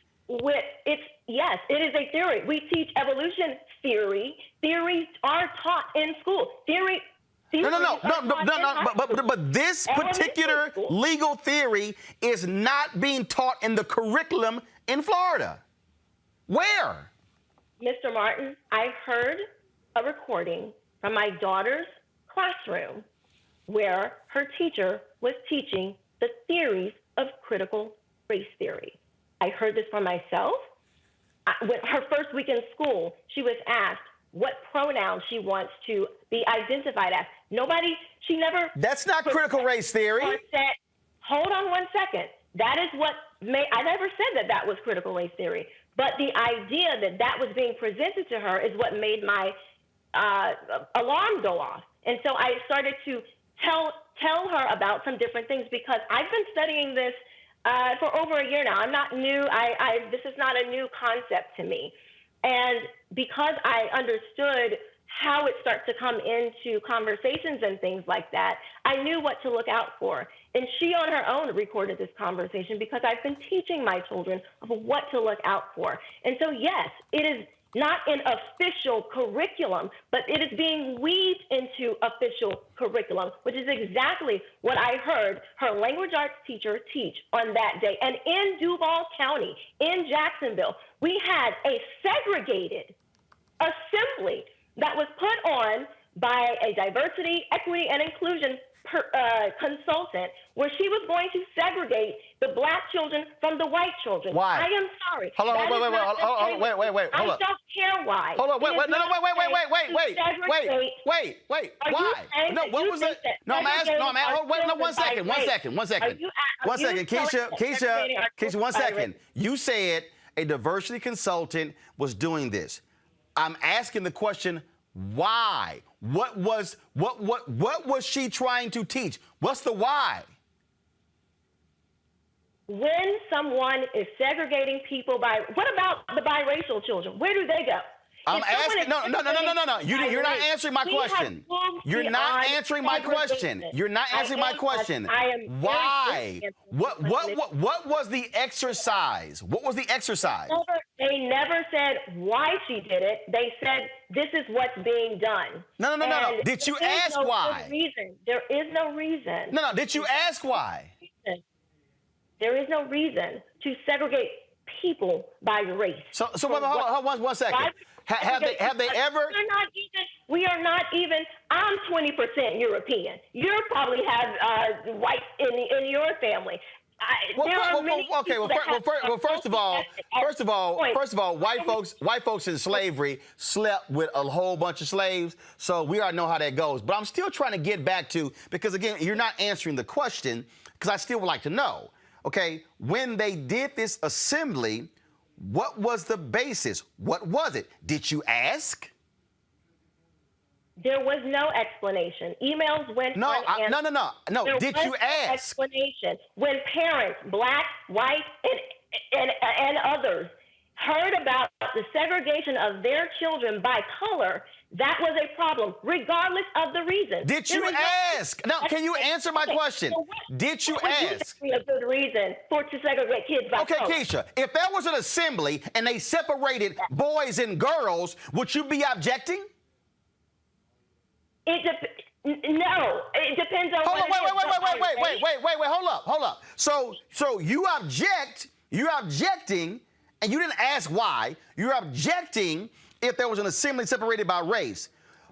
Yes, it is a theory. We teach evolution theory. Theories are taught in school. No. But this particular legal theory is not being taught in the curriculum in Florida. Where? Mr. Martin, I heard a recording from my daughter's classroom where her teacher was teaching the theories of critical race theory. I heard this for myself. With her first week in school, she was asked what pronoun she wants to be identified as. She never... That's not critical race theory. Hold on one second. That is what I never said that was critical race theory. But the idea that was being presented to her is what made my alarm go off. And so I started to tell her about some different things because I've been studying this for over a year now. I'm not new. This is not a new concept to me. And because I understood how it starts to come into conversations and things like that, I knew what to look out for. And she on her own recorded this conversation because I've been teaching my children of what to look out for. And so, yes, it is not an official curriculum, but it is being weaved into official curriculum, which is exactly what I heard her language arts teacher teach on that day. And in Duval County, in Jacksonville, we had a segregated assembly that was put on by a diversity, equity, and inclusion consultant, where she was going to segregate the black children from the white children. Why? I am sorry. Hold on, wait. I don't care why. Hold on, wait. Why? No, what was it? No, I'm asking. No, one second. Keisha, 1 second. You said a diversity consultant was doing this. I'm asking the question, why? What was she trying to teach? What's the why? When someone is segregating people what about the biracial children? Where do they go? I'm asking. No. You're not answering my question. You're not answering my question. You're not answering my question. Why? What was the exercise? What was the exercise? They never said why she did it. They said this is what's being done. No. Did you ask why? There is no reason. No. Did you ask why? There is no reason to segregate people by race. So hold on 1 second. Have they ever? We are not even. I'm 20% European. You probably have whites in your family. First of all, white folks in slavery slept with a whole bunch of slaves, so we already know how that goes. But I'm still trying to get back to, because again, you're not answering the question, because I still would like to know. Okay, when they did this assembly, What was the basis? What was it? Did you ask? There was no explanation. Emails went No, unanswered. No. There Did was you no ask? explanation. When parents, black, white, and others, heard about the segregation of their children by color, that was a problem, regardless of the reason. Did you ask? Now, can you answer my question? Did you ask? A good reason to segregate kids by Okay, color. Keisha, if there was an assembly and they separated boys and girls, would you be objecting? No, it depends on. Hold on, wait, hold up. So you object, you're objecting, and you didn't ask why. You're objecting if there was an assembly separated by race.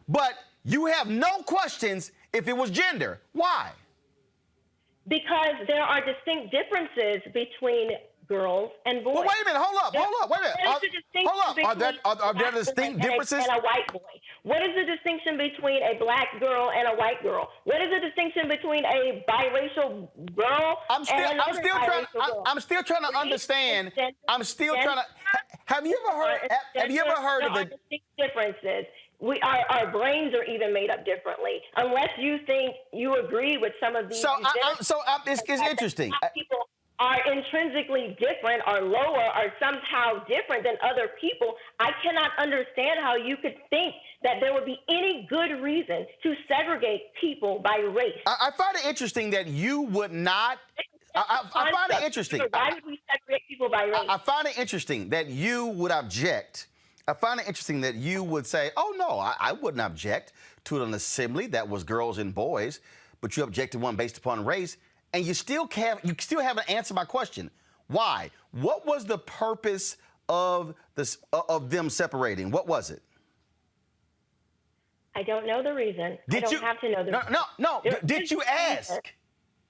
But you have no questions if it was gender. Why? Because there are distinct differences between girls and boys. Well, wait a minute, hold up, wait a minute. Are there distinct differences? And a white boy. What is the distinction between a black girl and a white girl? What is the distinction between a biracial girl I'm still and another biracial girl? I'm still trying to understand. I'm still trying to. Have you ever heard of the distinct differences? Our brains are even made up differently. Unless you think you agree with some of these. It's interesting. People are intrinsically different, are lower, are somehow different than other people. I cannot understand how you could think that there would be any good reason to segregate people by race. I find it interesting that you would not. I find it interesting. Why would we segregate people by race? I find it interesting that you would object. I find it interesting that you would say, oh, no, I wouldn't object to an assembly that was girls and boys, but you objected one based upon race, and you still haven't answered my question. Why? What was the purpose of them separating? What was it? I don't know the reason. I don't have to know the reason. No. Did you ask?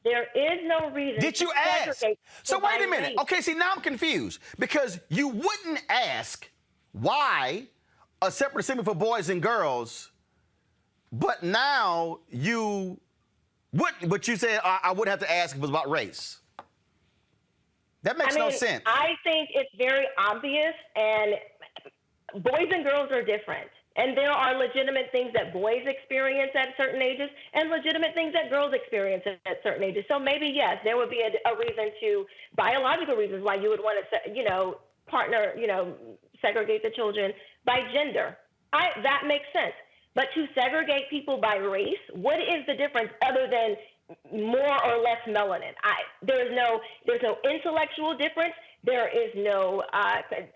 There is no reason. Did you ask? So wait a minute. Okay, see, now I'm confused because you wouldn't ask why a separate assembly for boys and girls, but now you wouldn't. But you said I would have to ask if it was about race. That makes no sense. I think it's very obvious, and boys and girls are different. And there are legitimate things that boys experience at certain ages and legitimate things that girls experience at certain ages. So maybe, yes, there would be a reason biological reasons why you would want to, segregate the children by gender. That makes sense. But to segregate people by race, what is the difference other than more or less melanin? There's no intellectual difference. There is no,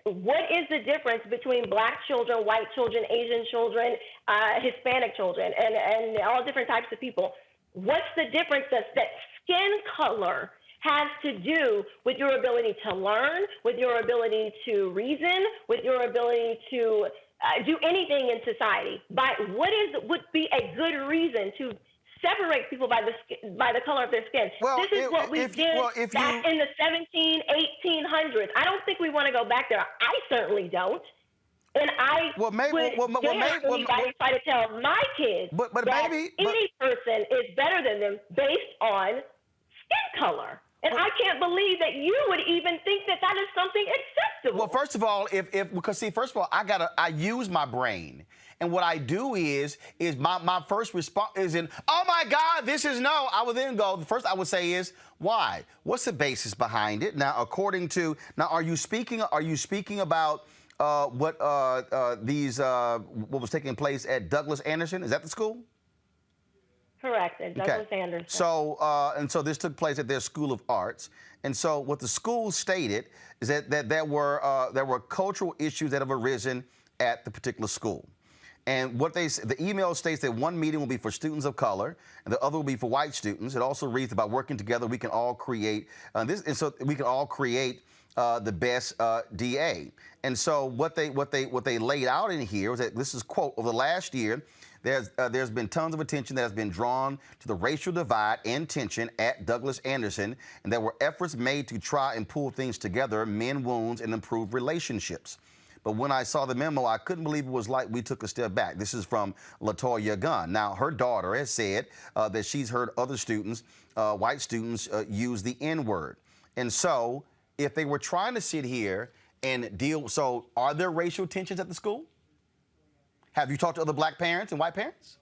what is the difference between black children, white children, Asian children, Hispanic children, and all different types of people? What's the difference that skin color has to do with your ability to learn, with your ability to reason, with your ability to do anything in society? Would be a good reason to separate people by the color of their skin? This is what we did back in the 1800s. I don't think we want to go back there. I certainly don't. And I would try to tell my kids that any person is better than them based on skin color. And I can't believe that you would even think that is something acceptable. Well, first of all, I use my brain. And what I do is my first response isn't, oh my God, this is no. I would then go, the first I would say is, why? What's the basis behind it? Now, are you speaking about what was taking place at Douglas Anderson? Is that the school? Correct, at Douglas Anderson. So this took place at their School of Arts. And so what the school stated is that there were cultural issues that have arisen at the particular school. And the email states that one meeting will be for students of color, and the other will be for white students. It also reads about working together. We can all create the best DA. And so what they laid out in here was that this is, quote, over the last year, there's been tons of attention that has been drawn to the racial divide and tension at Douglas Anderson, and there were efforts made to try and pull things together, mend wounds, and improve relationships. But when I saw the memo, I couldn't believe it was like we took a step back. This is from LaToya Gunn. Now, her daughter has said that she's heard other students, white students, use the N-word. And so if they were trying to sit here and deal. So are there racial tensions at the school? Have you talked to other black parents and white parents?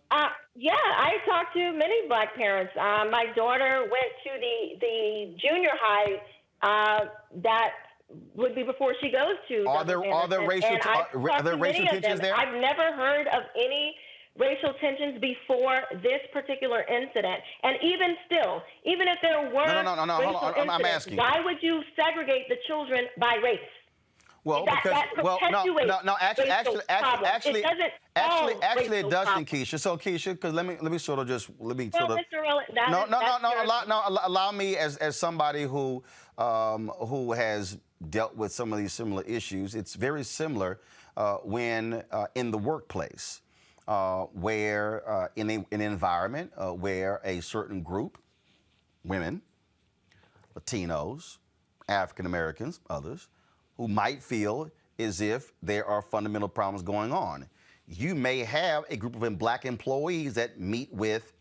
Yeah, I talked to many black parents. My daughter went to the junior high that would be before she goes to. Are there racial tensions there? I've never heard of any racial tensions before this particular incident. And even still, even if there were No, racial hold on. I'm asking. Why would you segregate the children by race? Well, actually, it doesn't, Keisha. So, Keisha, because let me Mr. Roland, allow me as somebody who has dealt with some of these similar issues. It's very similar when in the workplace, where in an environment where a certain group, women, Latinos, African Americans, others, who might feel as if there are fundamental problems going on. You may have a group of black employees that meet with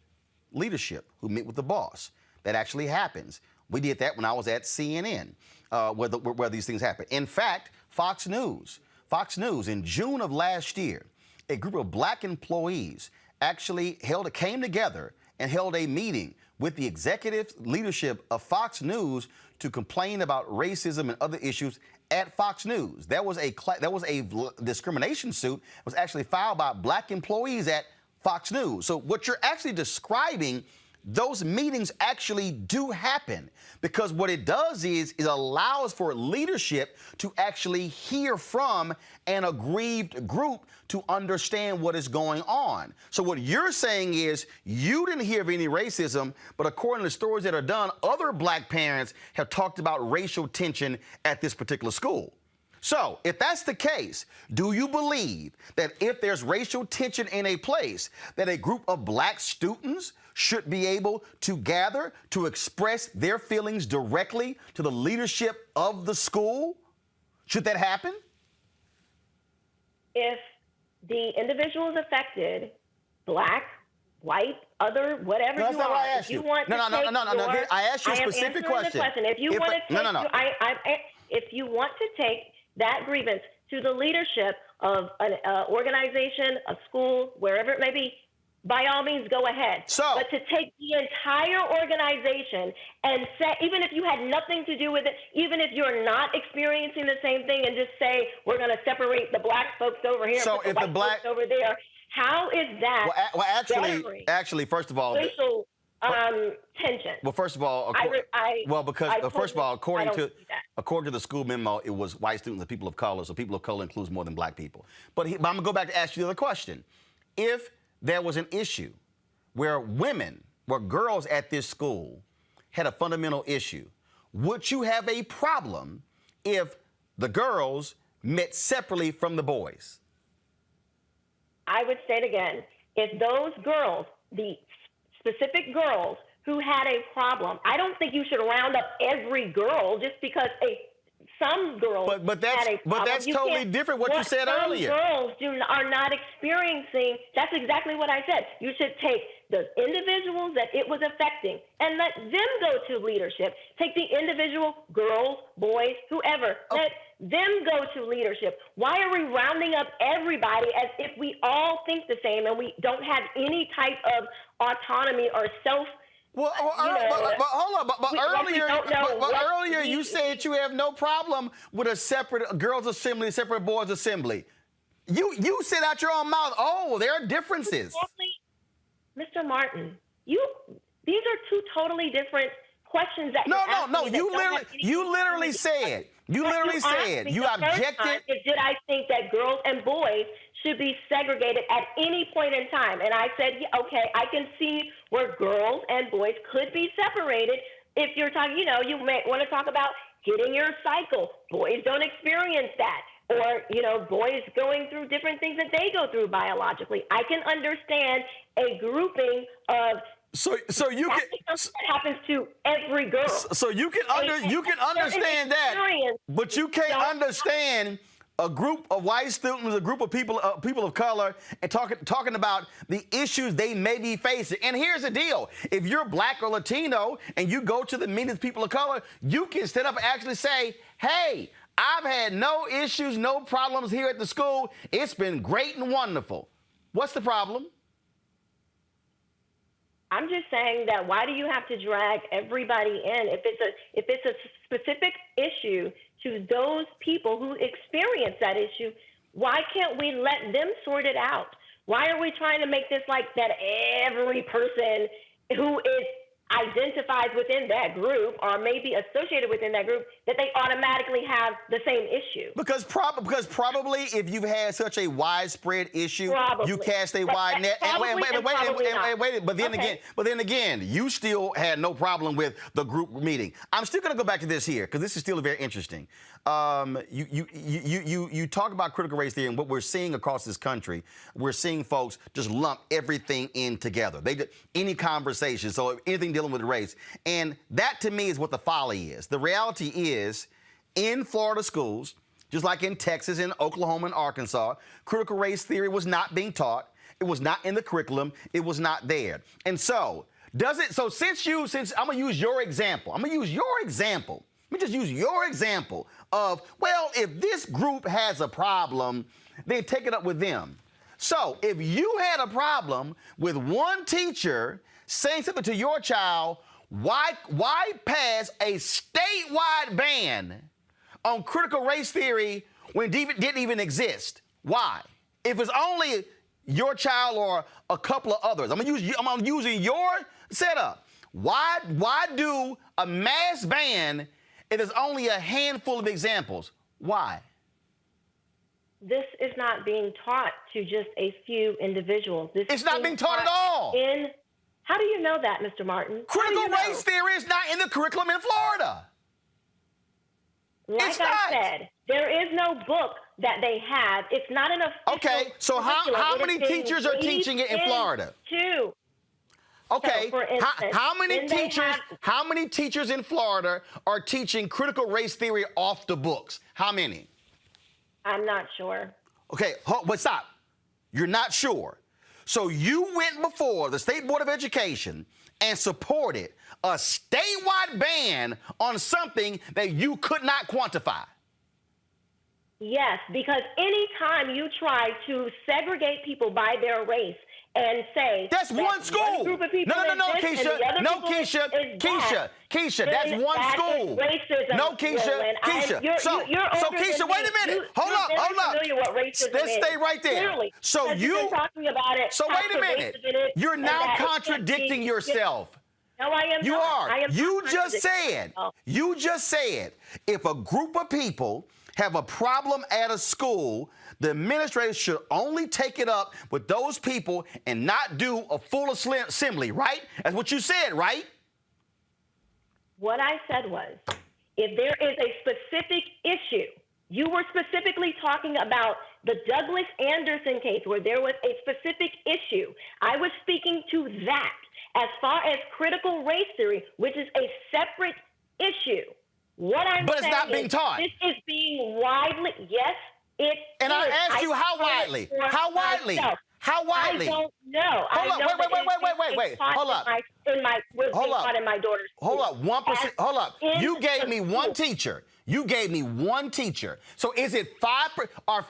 leadership, who meet with the boss. That actually happens. We did that when I was at CNN, where these things happen. In fact, Fox News, in June of last year, a group of black employees actually came together and held a meeting with the executive leadership of Fox News to complain about racism and other issues at Fox News. There was a discrimination suit that was actually filed by black employees at Fox News. So what you're actually describing, those meetings actually do happen, because what it does is it allows for leadership to actually hear from an aggrieved group to understand what is going on. So what you're saying is you didn't hear of any racism, but according to stories that are done, other black parents have talked about racial tension at this particular school. So if that's the case, do you believe that if there's racial tension in a place, that a group of black students should be able to gather to express their feelings directly to the leadership of the school? Should that happen? If the individual is affected, black, white, other, whatever no, that's you not are, what I asked if you you. want No. I asked you a I am specific answering question. The question. If you want to take, if you want to take that grievance to the leadership of an organization, a school, wherever it may be, by all means, go ahead. But to take the entire organization and say, even if you had nothing to do with it, even if you're not experiencing the same thing, and just say, we're going to separate the black folks over here and put the white folks over there, how is that actually, first of all, racial tension? Well, first of all, according to the school memo, it was white students and people of color, so people of color includes more than black people. But I'm going to go back to ask you the other question. If there was an issue where girls at this school had a fundamental issue, would you have a problem if the girls met separately from the boys? I would say it again. If those girls, the specific girls who had a problem, I don't think you should round up every girl just because some girls but that's totally different what you said earlier. Some girls are not experiencing. That's exactly what I said. You should take the individuals that it was affecting and let them go to leadership. Take the individual girls, boys, whoever. Let them go to leadership. Why are we rounding up everybody as if we all think the same and we don't have any type of autonomy or self? Earlier you said you have no problem with a separate girls' assembly, separate boys' assembly. You said out your own mouth, there are differences. Mr. Martin, these are two totally different questions that you literally said. You objected. Did I think that girls and boys should be segregated at any point in time? And I said, okay, I can see where girls and boys could be separated. If you're talking, you may want to talk about getting your cycle. Boys don't experience that. Or, boys going through different things that they go through biologically. I can understand a grouping of So you can that happens to every girl. So you can understand that, but you can't understand a group of white students, a group of people of color, and talking about the issues they may be facing. And here's the deal: if you're black or Latino and you go to the meetings of people of color, you can stand up and actually say, "Hey, I've had no issues, no problems here at the school. It's been great and wonderful. What's the problem? I'm just saying that why do you have to drag everybody in? If it's a specific issue to those people who experience that issue, why can't we let them sort it out? Why are we trying to make this like that every person who identifies within that group or maybe associated within that group, that they automatically have the same issue? Because probably if you've had such a widespread issue, you cast a wide net. Wait. But then again, you still had no problem with the group meeting. I'm still going to go back to this here because this is still very interesting. You talk about critical race theory and what we're seeing across this country. We're seeing folks just lump everything in together. Any conversation, so anything dealing with race, and that to me is what the folly is. The reality is, in Florida schools, just like in Texas, in Oklahoma, and Arkansas, critical race theory was not being taught. It was not in the curriculum. It was not there. And so, since I'm gonna use your example, Let me just use your example of, well, if this group has a problem, then take it up with them. So if you had a problem with one teacher saying something to your child, why pass a statewide ban on critical race theory when it didn't even exist? Why? If it's only your child or a couple of others, I'm using your setup. Why do a mass ban if there's only a handful of examples? Why? This is not being taught to just a few individuals. It's not being taught at all. How do you know that, Mr. Martin? Critical race theory is not in the curriculum in Florida. Like I said, there is no book that they have. It's not an official. Okay, so how many teachers are teaching it in Florida? Two. Okay, so instance, how many teachers in Florida are teaching critical race theory off the books? How many? I'm not sure. Okay, but stop. You're not sure. So you went before the State Board of Education and supported a statewide ban on something that you could not quantify. Yes, because anytime you try to segregate people by their race and say that's one school. Group of people No, Keisha. No, Keisha. That's one school. Racism, no, Keisha. So Keisha, wait a minute. Hold up. Let's stay right there. Clearly, so you've been talking about it. So wait a minute. You're now contradicting yourself. No, I am you not. are. You just said if a group of people have a problem at a school, the administrators should only take it up with those people and not do a full assembly, right? That's what you said, right? What I said was, if there is a specific issue, you were specifically talking about the Douglas Anderson case where there was a specific issue. I was speaking to that. As far as critical race theory, which is a separate issue, what I'm but saying it's not being taught. This is being widely, yes, it and is. I asked you how widely? How widely? How widely? I don't know. Wait. Hold up. In my daughter's school. Hold up. 1%. Hold up. You gave me one teacher. So is it 5%? Are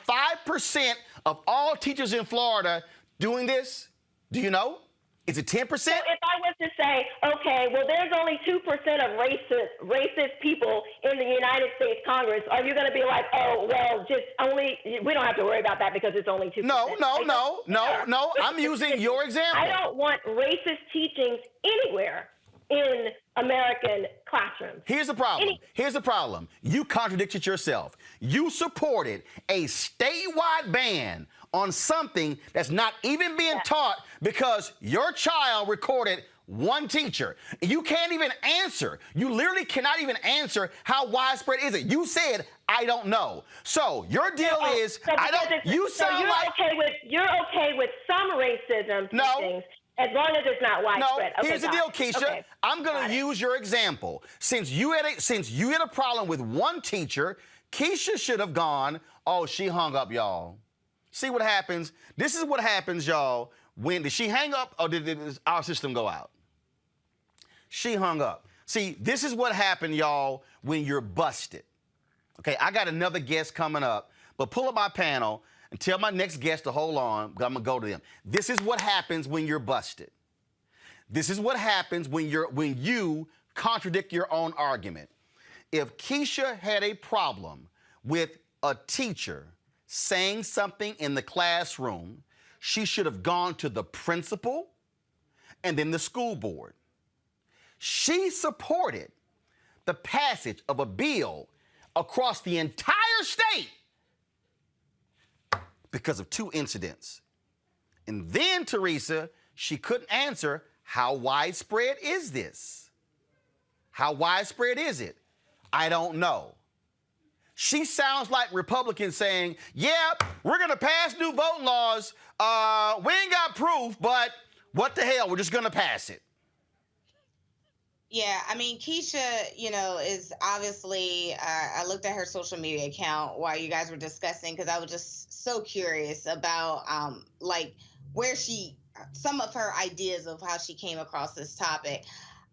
5% of all teachers in Florida doing this? Do you know? Is it 10%? So if I was to say, okay, well, there's only 2% of racist people in the United States Congress, are you going to be like, oh, well, we don't have to worry about that because it's only 2%? No. I'm using your example. I don't want racist teachings anywhere in American classrooms. Here's the problem. You contradicted yourself. You supported a statewide ban on something that's not even being taught because your child recorded one teacher. You can't even answer. You literally cannot even answer how widespread is it. You said, I don't know. So your deal is, I don't, you sound like... You're okay with some racism teachings, as long as it's not widespread. No, here's the deal, Keisha. Okay. I'm going to use your example. Since you had a problem with one teacher, Keisha should have gone, oh, she hung up, y'all. See what happens? This is what happens, y'all. Did she hang up or did our system go out? She hung up. See, this is what happened, y'all, when you're busted. Okay, I got another guest coming up, but pull up my panel and tell my next guest to hold on. I'm gonna go to them. This is what happens when you're busted. This is what happens when you contradict your own argument. If Keisha had a problem with a teacher saying something in the classroom, she should have gone to the principal and then the school board. She supported the passage of a bill across the entire state because of 2 incidents. And then, Teresa, she couldn't answer, how widespread is this? How widespread is it? I don't know. She sounds like Republicans saying, yeah, we're going to pass new voting laws. We ain't got proof, but what the hell? We're just going to pass it. Yeah, I mean, Keisha, is obviously, I looked at her social media account while you guys were discussing, because I was just so curious about, where some of her ideas of how she came across this topic.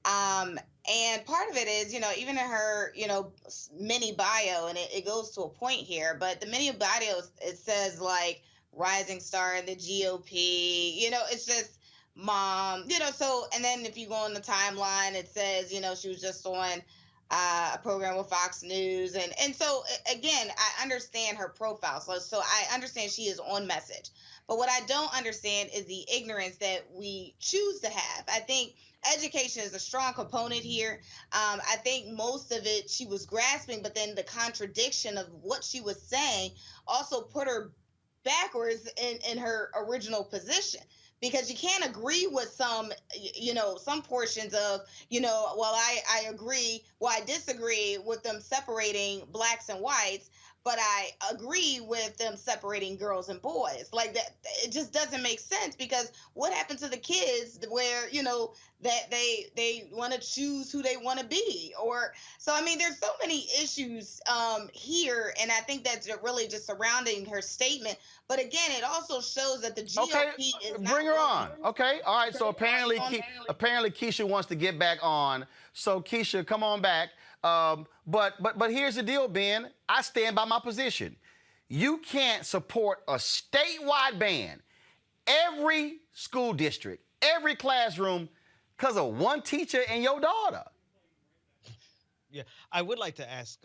And part of it is, even in her, mini bio, and it goes to a point here, but the mini bio, it says like rising star in the GOP, it's just mom, so, and then if you go on the timeline, it says, she was just on a program with Fox News. And so, again, I understand her profile. So I understand she is on message. But what I don't understand is the ignorance that we choose to have. I think education is a strong component here. I think most of it she was grasping, but then the contradiction of what she was saying also put her backwards in her original position. Because you can't agree with some portions of, I agree, I disagree with them separating blacks and whites, but I agree with them separating girls and boys. Like that, it just doesn't make sense, because what happened to the kids where, that they want to choose who they want to be? So, I mean, there's so many issues here, and I think that's really just surrounding her statement. But again, it also shows that the GOP is not. Bring her on. Okay, all right. So apparently Keisha wants to get back on. So Keisha, come on back. But here's the deal, Ben. I stand by my position. You can't support a statewide ban, every school district, every classroom, because of one teacher and your daughter. Yeah, I would like to ask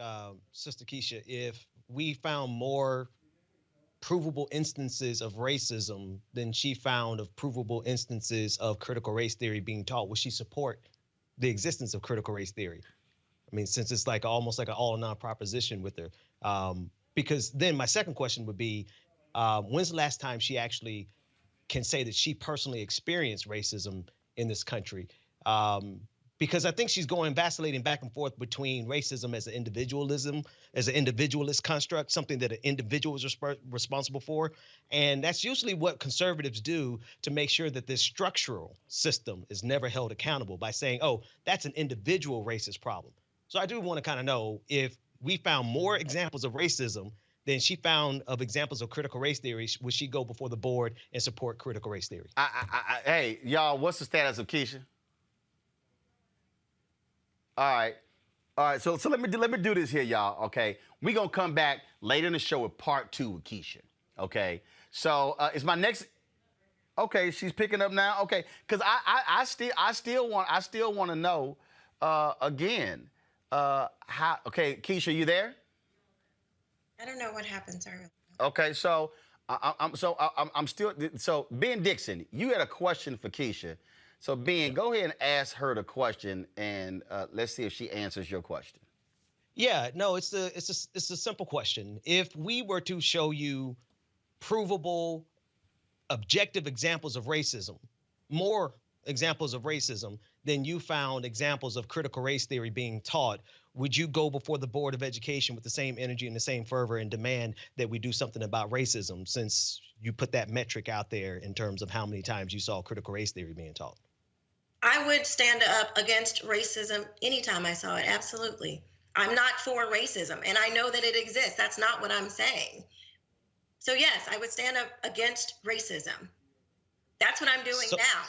Sister Keisha if we found more provable instances of racism than she found of provable instances of critical race theory being taught. Would she support the existence of critical race theory? I mean, since it's almost like an all or none proposition with her. Because then my second question would be, when's the last time she actually can say that she personally experienced racism in this country? Because I think she's vacillating back and forth between racism as an individualist construct, something that an individual is responsible for. And that's usually what conservatives do to make sure that this structural system is never held accountable by saying, oh, that's an individual racist problem. So I do want to kind of know if we found more examples of racism than she found of examples of critical race theory, would she go before the board and support critical race theory? Hey, y'all, what's the status of Keisha? All right. So let me do this here, y'all. Okay, we gonna come back later in the show with part 2 with Keisha. Okay, so is my next? Okay, she's picking up now. Okay, because I still want to know again how. Okay, Keisha, you there? I don't know what happened, sir. Okay, so I'm still. So Ben Dixon, you had a question for Keisha. So, Ben, go ahead and ask her the question, and let's see if she answers your question. Yeah, no, it's a simple question. If we were to show you provable, objective examples of racism, more examples of racism than you found examples of critical race theory being taught, would you go before the Board of Education with the same energy and the same fervor and demand that we do something about racism, since you put that metric out there in terms of how many times you saw critical race theory being taught? I would stand up against racism anytime I saw it, absolutely. I'm not for racism, and I know that it exists. That's not what I'm saying. So yes, I would stand up against racism. That's what I'm doing now.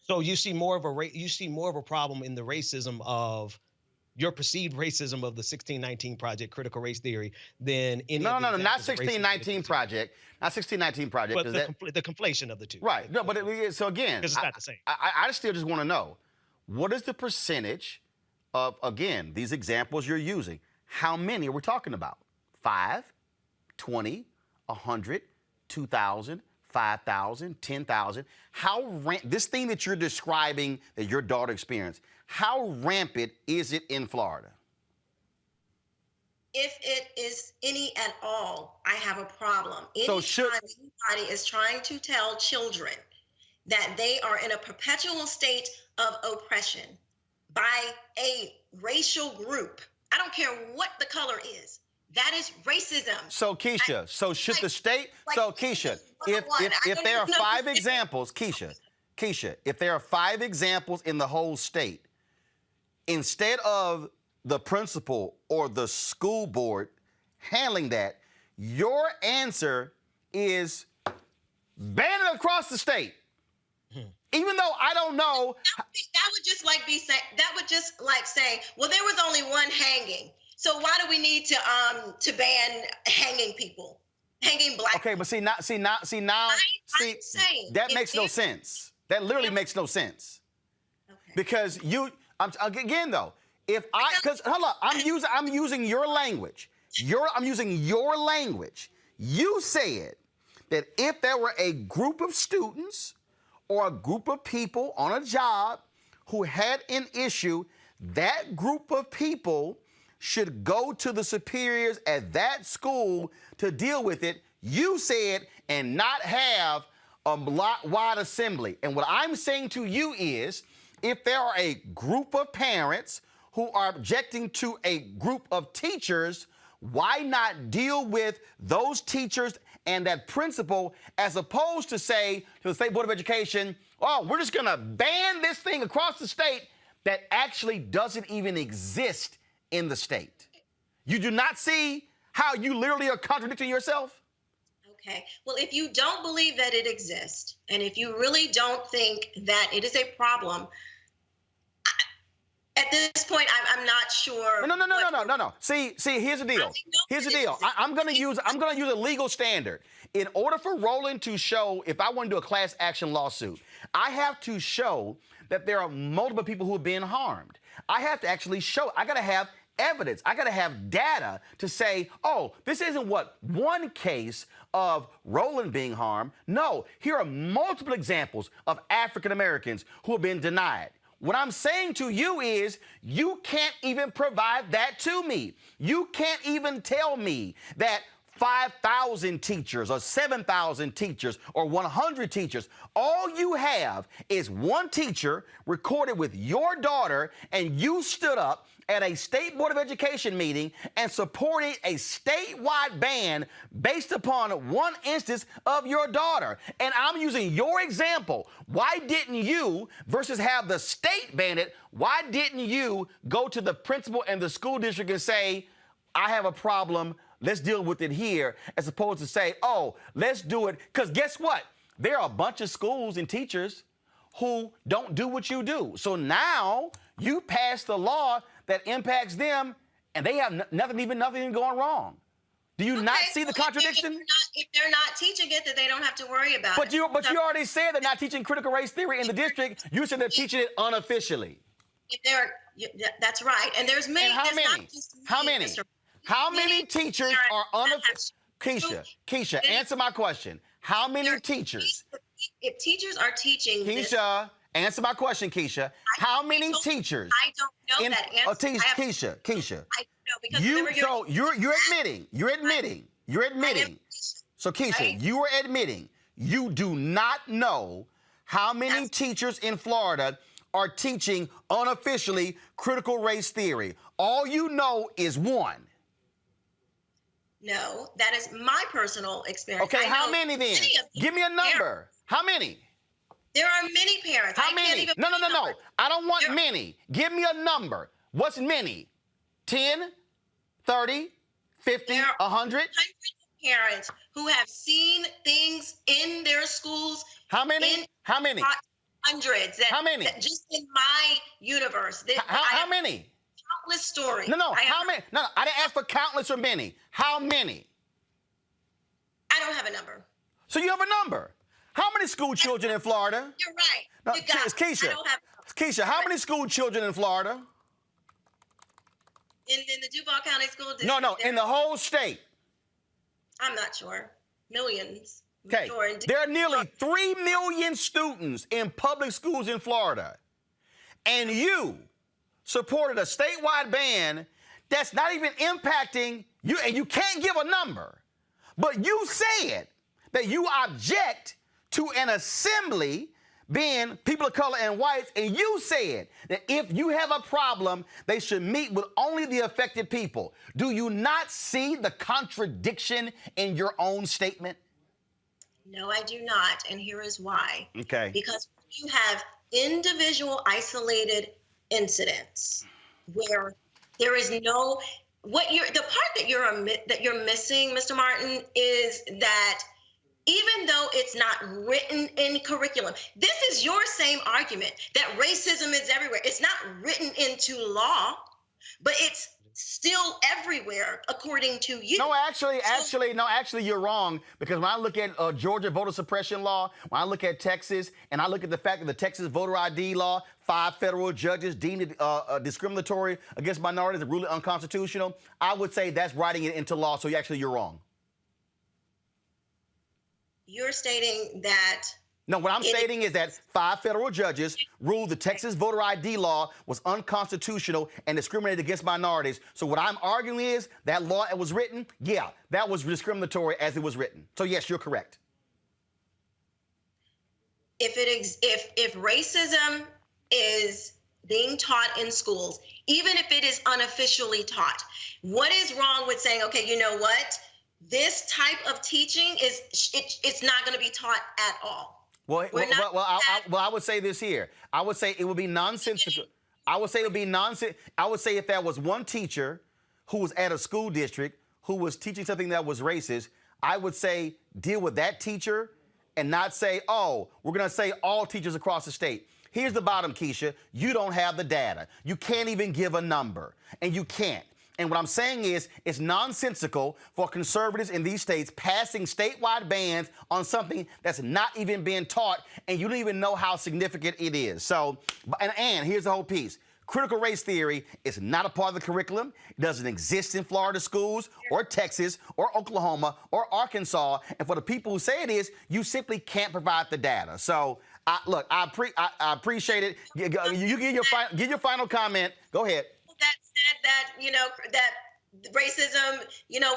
So you see more of a problem in the racism of your perceived racism of the 1619 Project, critical race theory, than any No, of the no, no, not examples of racism 1619 Project. Not 1619 Project. But 'cause the conflation of the two. Right. No, but so again, Because it's not the same. I still just want to know, what is the percentage of, again, these examples you're using? How many are we talking about? 5, 20, 100, 2,000, 5,000, 10,000? This thing that you're describing that your daughter experienced, how rampant is it in Florida? If it is any at all, I have a problem. So Anytime anybody is trying to tell children that they are in a perpetual state of oppression by a racial group, I don't care what the color is, that is racism. So Keisha, so should the state, so Keisha, if there are 5 examples, Keisha, if there are 5 examples in the whole state, instead of the principal or the school board handling that, your answer is ban it across the state. Even though I don't know. That would just like be saying, that would just like say, well, there was only one hanging, so why do we need to ban hanging people, hanging black? Okay, but see now, that makes no sense. That literally makes no sense. Okay. Because again though, because hold up, I'm using your language. I'm using your language. You said that if there were a group of students or a group of people on a job who had an issue, that group of people should go to the superiors at that school to deal with it. You said, and not have a block-wide assembly. And what I'm saying to you is, if there are a group of parents who are objecting to a group of teachers, why not deal with those teachers and that principal, as opposed to say to the State Board of Education, oh, we're just gonna ban this thing across the state that actually doesn't even exist in the state? You do not see how you literally are contradicting yourself? Okay, well, if you don't believe that it exists, and if you really don't think that it is a problem, at this point, I'm not sure. No. See, here's the deal. Here's the deal. I'm gonna use a legal standard. In order for Roland to show, if I want to do a class action lawsuit, I have to show that there are multiple people who have been harmed. I have to actually show, I gotta have evidence. I gotta have data to say, oh, this isn't one case of Roland being harmed. No, here are multiple examples of African Americans who have been denied. What I'm saying to you is, you can't even provide that to me. You can't even tell me that 5,000 teachers or 7,000 teachers or 100 teachers. All you have is one teacher recorded with your daughter, and you stood up at a State Board of Education meeting and supported a statewide ban based upon one instance of your daughter. And I'm using your example. Why didn't you, versus have the state ban it, why didn't you go to the principal and the school district and say, I have a problem, let's deal with it here, as opposed to say, oh, let's do it? Because guess what? There are a bunch of schools and teachers who don't do what you do. So now you pass the law that impacts them, and they have nothing going wrong. Do you not see the contradiction? If they're not teaching it, then they don't have to worry about it. You already said they're not teaching critical race theory in the district. You said they're teaching it unofficially. That's right. And there's many. And how many teachers are unofficial? Keisha, answer my question. How many teachers? If teachers are teaching Keisha, answer my question, Keisha. How many teachers? I don't know that answer. Keisha. I don't know, because you're admitting. So Keisha, you are admitting you do not know how many teachers in Florida are teaching unofficially critical race theory. All you know is one. No, that is my personal experience. Okay, how many then? Give me a number. How many? There are many parents. How many? No. I don't want many. Give me a number. What's many? 10, 30, 50, 100? Parents who have seen things in their schools. How many? Hundreds. How many? Just in my universe. How many? Countless story. No. How many? No, I didn't ask for countless or many. How many? I don't have a number. So you have a number. How many school children in Florida? You're right. No, You got it. Keisha. I don't have Keisha, how many school children in Florida? in the Duval County School District. No, in the whole state. I'm not sure. Millions. Okay. Sure. There are nearly 3 million students in public schools in Florida. And you supported a statewide ban that's not even impacting you, and you can't give a number. But you said that you object to an assembly being people of color and whites, and you said that if you have a problem, they should meet with only the affected people. Do you not see the contradiction in your own statement? No, I do not, and here is why. Okay. Because you have individual isolated incidents where there is no the part that you're missing, Mr. Martin, is that even though it's not written in curriculum, this is your same argument that racism is everywhere. It's not written into law, but it's still everywhere, according to you. No, actually, you're wrong. Because when I look at Georgia voter suppression law, when I look at Texas, and I look at the fact that the Texas voter ID law, 5 federal judges deemed it discriminatory against minorities and ruled it unconstitutional, I would say that's writing it into law. So you're wrong. You're stating that. No, what I'm stating is that 5 federal judges ruled the Texas voter ID law was unconstitutional and discriminated against minorities. So what I'm arguing is that law that was written, that was discriminatory as it was written. So yes, you're correct. If racism is being taught in schools, even if it is unofficially taught, what is wrong with saying, okay, you know what? This type of teaching it's not going to be taught at all. I would say this here. I would say it would be nonsensical. I would say if there was one teacher who was at a school district who was teaching something that was racist, I would say deal with that teacher and not say, oh, we're going to say all teachers across the state. Here's the bottom, Keisha. You don't have the data. You can't even give a number, and you can't. And what I'm saying is it's nonsensical for conservatives in these states passing statewide bans on something that's not even being taught, and you don't even know how significant it is. So, and here's the whole piece. Critical race theory is not a part of the curriculum. It doesn't exist in Florida schools or Texas or Oklahoma or Arkansas. And for the people who say it is, you simply can't provide the data. So, I appreciate it. You give your final comment. Go ahead. That said that racism,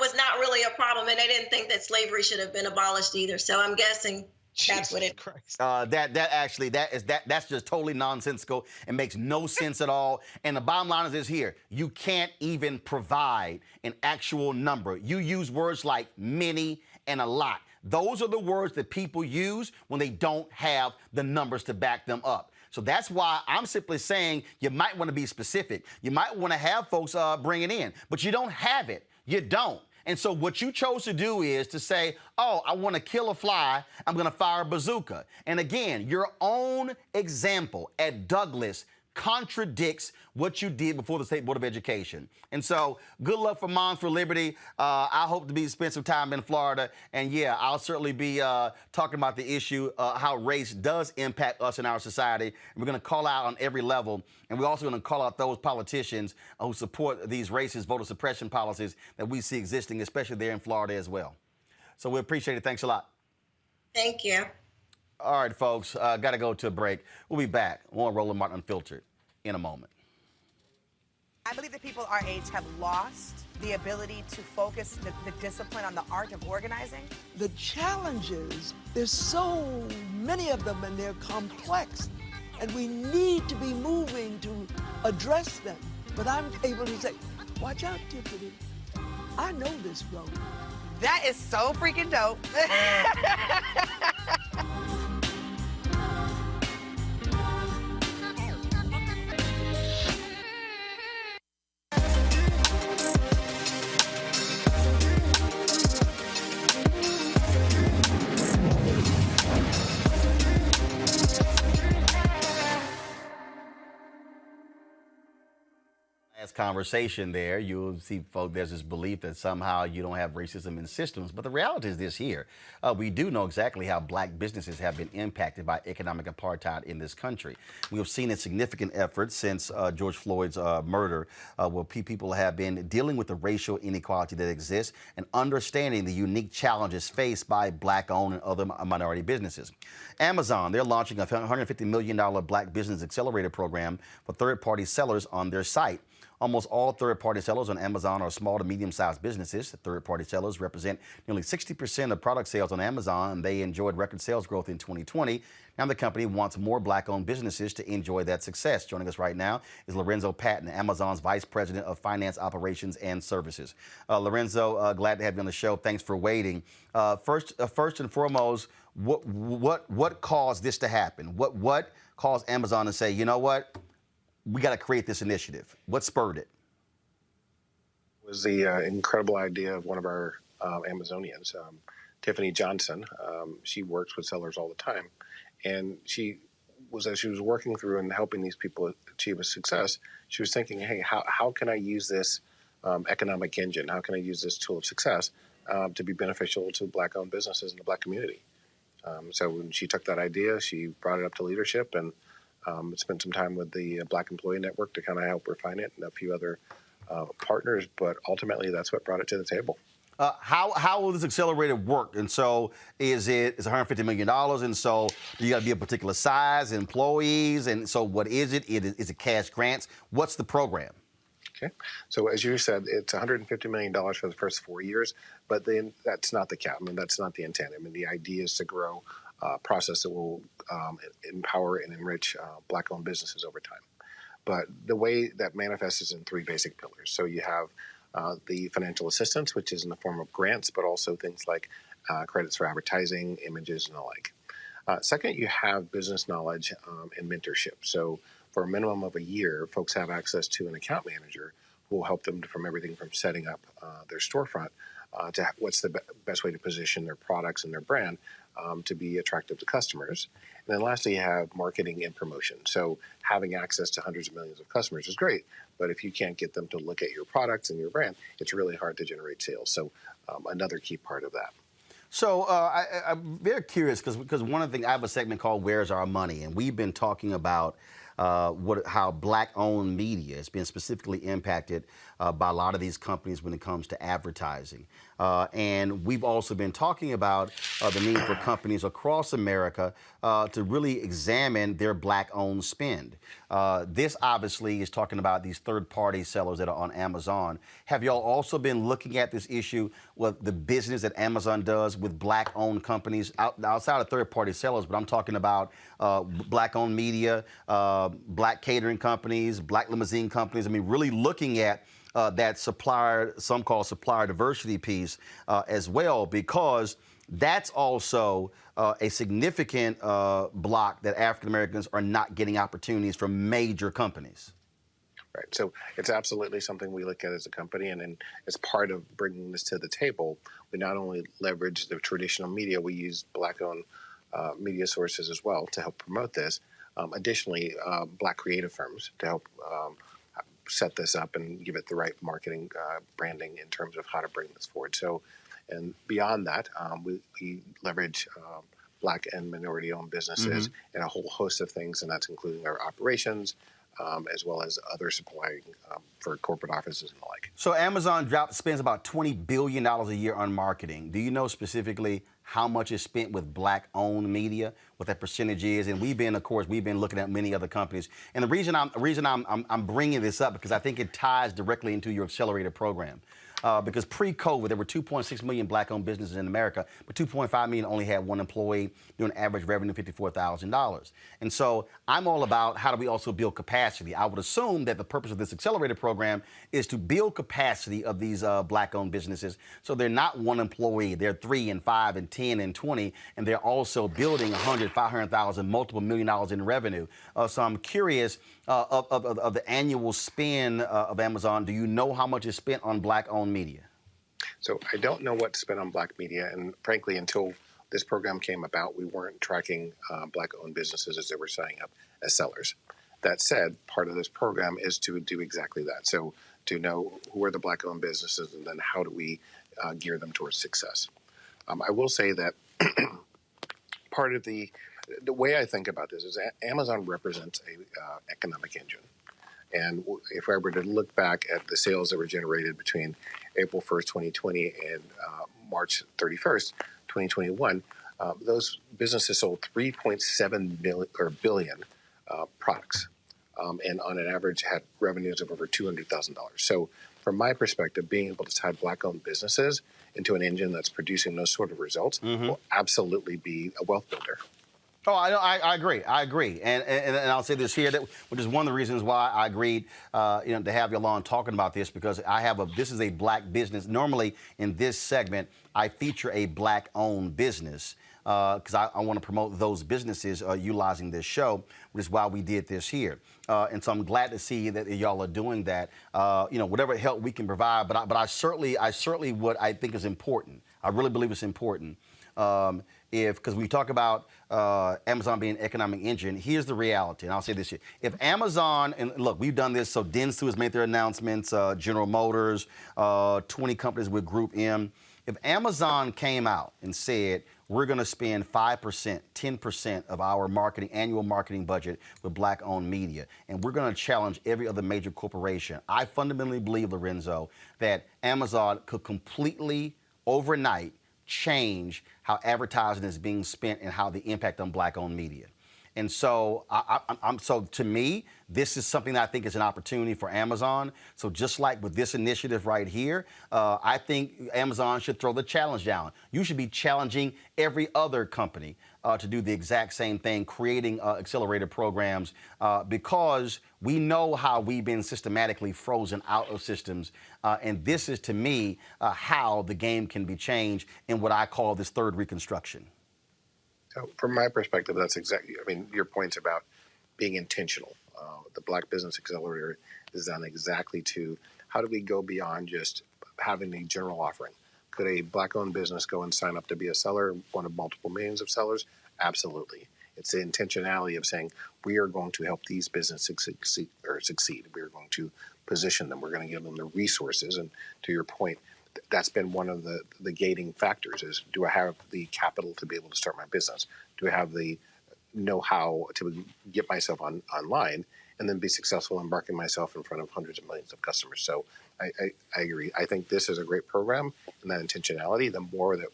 was not really a problem, and they didn't think that slavery should have been abolished either. So I'm guessing that's what it. That's just totally nonsensical and makes no sense at all. And the bottom line is this here: you can't even provide an actual number. You use words like many and a lot. Those are the words that people use when they don't have the numbers to back them up. So that's why I'm simply saying you might want to be specific. You might want to have folks bring it in, but you don't have it. You don't. And so what you chose to do is to say, oh, I want to kill a fly, I'm going to fire a bazooka. And again, your own example at Douglas contradicts what you did before the State Board of Education. And so good luck for Moms for Liberty. I hope to spend some time in Florida. And yeah, I'll certainly be talking about the issue, how race does impact us in our society. And we're going to call out on every level. And we're also going to call out those politicians who support these racist voter suppression policies that we see existing, especially there in Florida as well. So we appreciate it. Thanks a lot. Thank you. All right, folks, got to go to a break. We'll be back. More Roland Martin Unfiltered in a moment. I believe that people our age have lost the ability to focus the discipline on the art of organizing. The challenges, there's so many of them and they're complex, and we need to be moving to address them. But I'm able to say, watch out, Tiffany. I know this road. That is so freaking dope. Last conversation there, you'll see, folks, there's this belief that somehow you don't have racism in systems. But the reality is this here. We do know exactly how black businesses have been impacted by economic apartheid in this country. We have seen a significant effort since George Floyd's murder, where people have been dealing with the racial inequality that exists and understanding the unique challenges faced by black-owned and other minority businesses. Amazon, they're launching a $150 million Black Business Accelerator program for third-party sellers on their site. Almost all third-party sellers on Amazon are small to medium-sized businesses. Third-party sellers represent nearly 60% of product sales on Amazon, and they enjoyed record sales growth in 2020. Now the company wants more black-owned businesses to enjoy that success. Joining us right now is Lorenzo Patton, Amazon's Vice President of Finance, Operations, and Services. Lorenzo, glad to have you on the show. Thanks for waiting. First and foremost, what caused this to happen? What caused Amazon to say, you know what? We got to create this initiative. What spurred it? It was the incredible idea of one of our Amazonians, Tiffany Johnson. She works with sellers all the time. And as she was working through and helping these people achieve a success, she was thinking, hey, how can I use this economic engine? How can I use this tool of success to be beneficial to black-owned businesses in the black community? So when she took that idea, she brought it up to leadership and spent some time with the Black Employee Network to kind of help refine it and a few other partners. But ultimately, that's what brought it to the table. How will this accelerator work? And so it's $150 million. And so you got to be a particular size, employees. And so what is it? Is it cash grants? What's the program? Okay. So as you said, it's $150 million for the first 4 years. But then that's not the cap. I mean, that's not the intent. I mean, the idea is to grow a process that will empower and enrich black-owned businesses over time. But the way that manifests is in three basic pillars. So you have the financial assistance, which is in the form of grants, but also things like credits for advertising, images, and the like. Second, you have business knowledge and mentorship. So for a minimum of a year, folks have access to an account manager who will help them from everything from setting up their storefront to what's the best way to position their products and their brand to be attractive to customers. And then lastly, you have marketing and promotion. So having access to hundreds of millions of customers is great, but if you can't get them to look at your products and your brand, it's really hard to generate sales. So another key part of that. So I'm very curious because one of the things, I have a segment called Where's Our Money? And we've been talking about how black-owned media has been specifically impacted by a lot of these companies when it comes to advertising. And we've also been talking about the need for companies across America to really examine their black-owned spend. This obviously is talking about these third-party sellers that are on Amazon. Have y'all also been looking at this issue with the business that Amazon does with black-owned companies outside of third-party sellers? But I'm talking about black-owned media, black catering companies, black limousine companies. I mean, really looking at that supplier, some call supplier diversity piece as well, because that's also a significant block that African Americans are not getting opportunities from major companies. Right. So it's absolutely something we look at as a company. And then as part of bringing this to the table, we not only leverage the traditional media, we use black-owned media sources as well to help promote this. Additionally, black creative firms to help set this up and give it the right marketing branding in terms of how to bring this forward. So, and beyond that, we leverage black and minority-owned businesses and a whole host of things, and that's including our operations, as well as other supplying for corporate offices and the like. So Amazon spends about $20 billion a year on marketing. Do you know specifically how much is spent with black-owned media, what that percentage is? And we've been looking at many other companies. And the reason I'm bringing this up because I think it ties directly into your accelerator program. Because pre-COVID, there were 2.6 million black-owned businesses in America, but 2.5 million only had one employee doing average revenue of $54,000. And so I'm all about how do we also build capacity. I would assume that the purpose of this accelerator program is to build capacity of these black-owned businesses so they're not one employee, they're 3 and 5 and 10 and 20, and they're also building 100, 500,000, multiple $1 million in revenue. So I'm curious of the annual spend of Amazon. Do you know how much is spent on black-owned media? So I don't know what's spent on black media, and frankly, until this program came about, we weren't tracking black-owned businesses as they were signing up as sellers. That said, part of this program is to do exactly that. So to know who are the Black-owned businesses, and then how do we gear them towards success. I will say that part of the way I think about this is Amazon represents a economic engine. And if I were to look back at the sales that were generated between April 1st, 2020 and March 31st, 2021, those businesses sold 3.7 billion products, and on an average had revenues of over $200,000. So from my perspective, being able to tie Black-owned businesses into an engine that's producing those sort of results will absolutely be a wealth builder. Oh, I agree. I agree. And I'll say this here, which is one of the reasons why I agreed, to have you on talking about this, because this is a Black business. Normally in this segment, I feature a Black-owned business because I want to promote those businesses utilizing this show, which is why we did this here. And so I'm glad to see that y'all are doing that. Whatever help we can provide. But I certainly what I think is important. I really believe it's important. Because we talk about Amazon being an economic engine, here's the reality, and I'll say this here. If Amazon, and look, we've done this, so Dentsu has made their announcements, General Motors, 20 companies with Group M. If Amazon came out and said, we're going to spend 5%, 10% of our annual marketing budget with Black-owned media, and we're going to challenge every other major corporation, I fundamentally believe, Lorenzo, that Amazon could completely, overnight, change how advertising is being spent and how the impact on Black-owned media. And so, so to me, this is something that I think is an opportunity for Amazon. So just like with this initiative right here, I think Amazon should throw the challenge down. You should be challenging every other company to do the exact same thing, creating accelerated programs, because we know how we've been systematically frozen out of systems. And this is, to me, how the game can be changed in what I call this third reconstruction. So from my perspective, that's exactly, your points about being intentional. The Black Business Accelerator is done exactly to how do we go beyond just having a general offering. Could a Black-owned business go and sign up to be a seller, one of multiple millions of sellers? Absolutely. It's the intentionality of saying, we are going to help these businesses succeed. We are going to position them. We're going to give them the resources. And to your point, that's been one of the gating factors is, do I have the capital to be able to start my business? Do I have the know-how to get myself online and then be successful in marketing myself in front of hundreds of millions of customers? So I agree. I think this is a great program, and that intentionality, the more that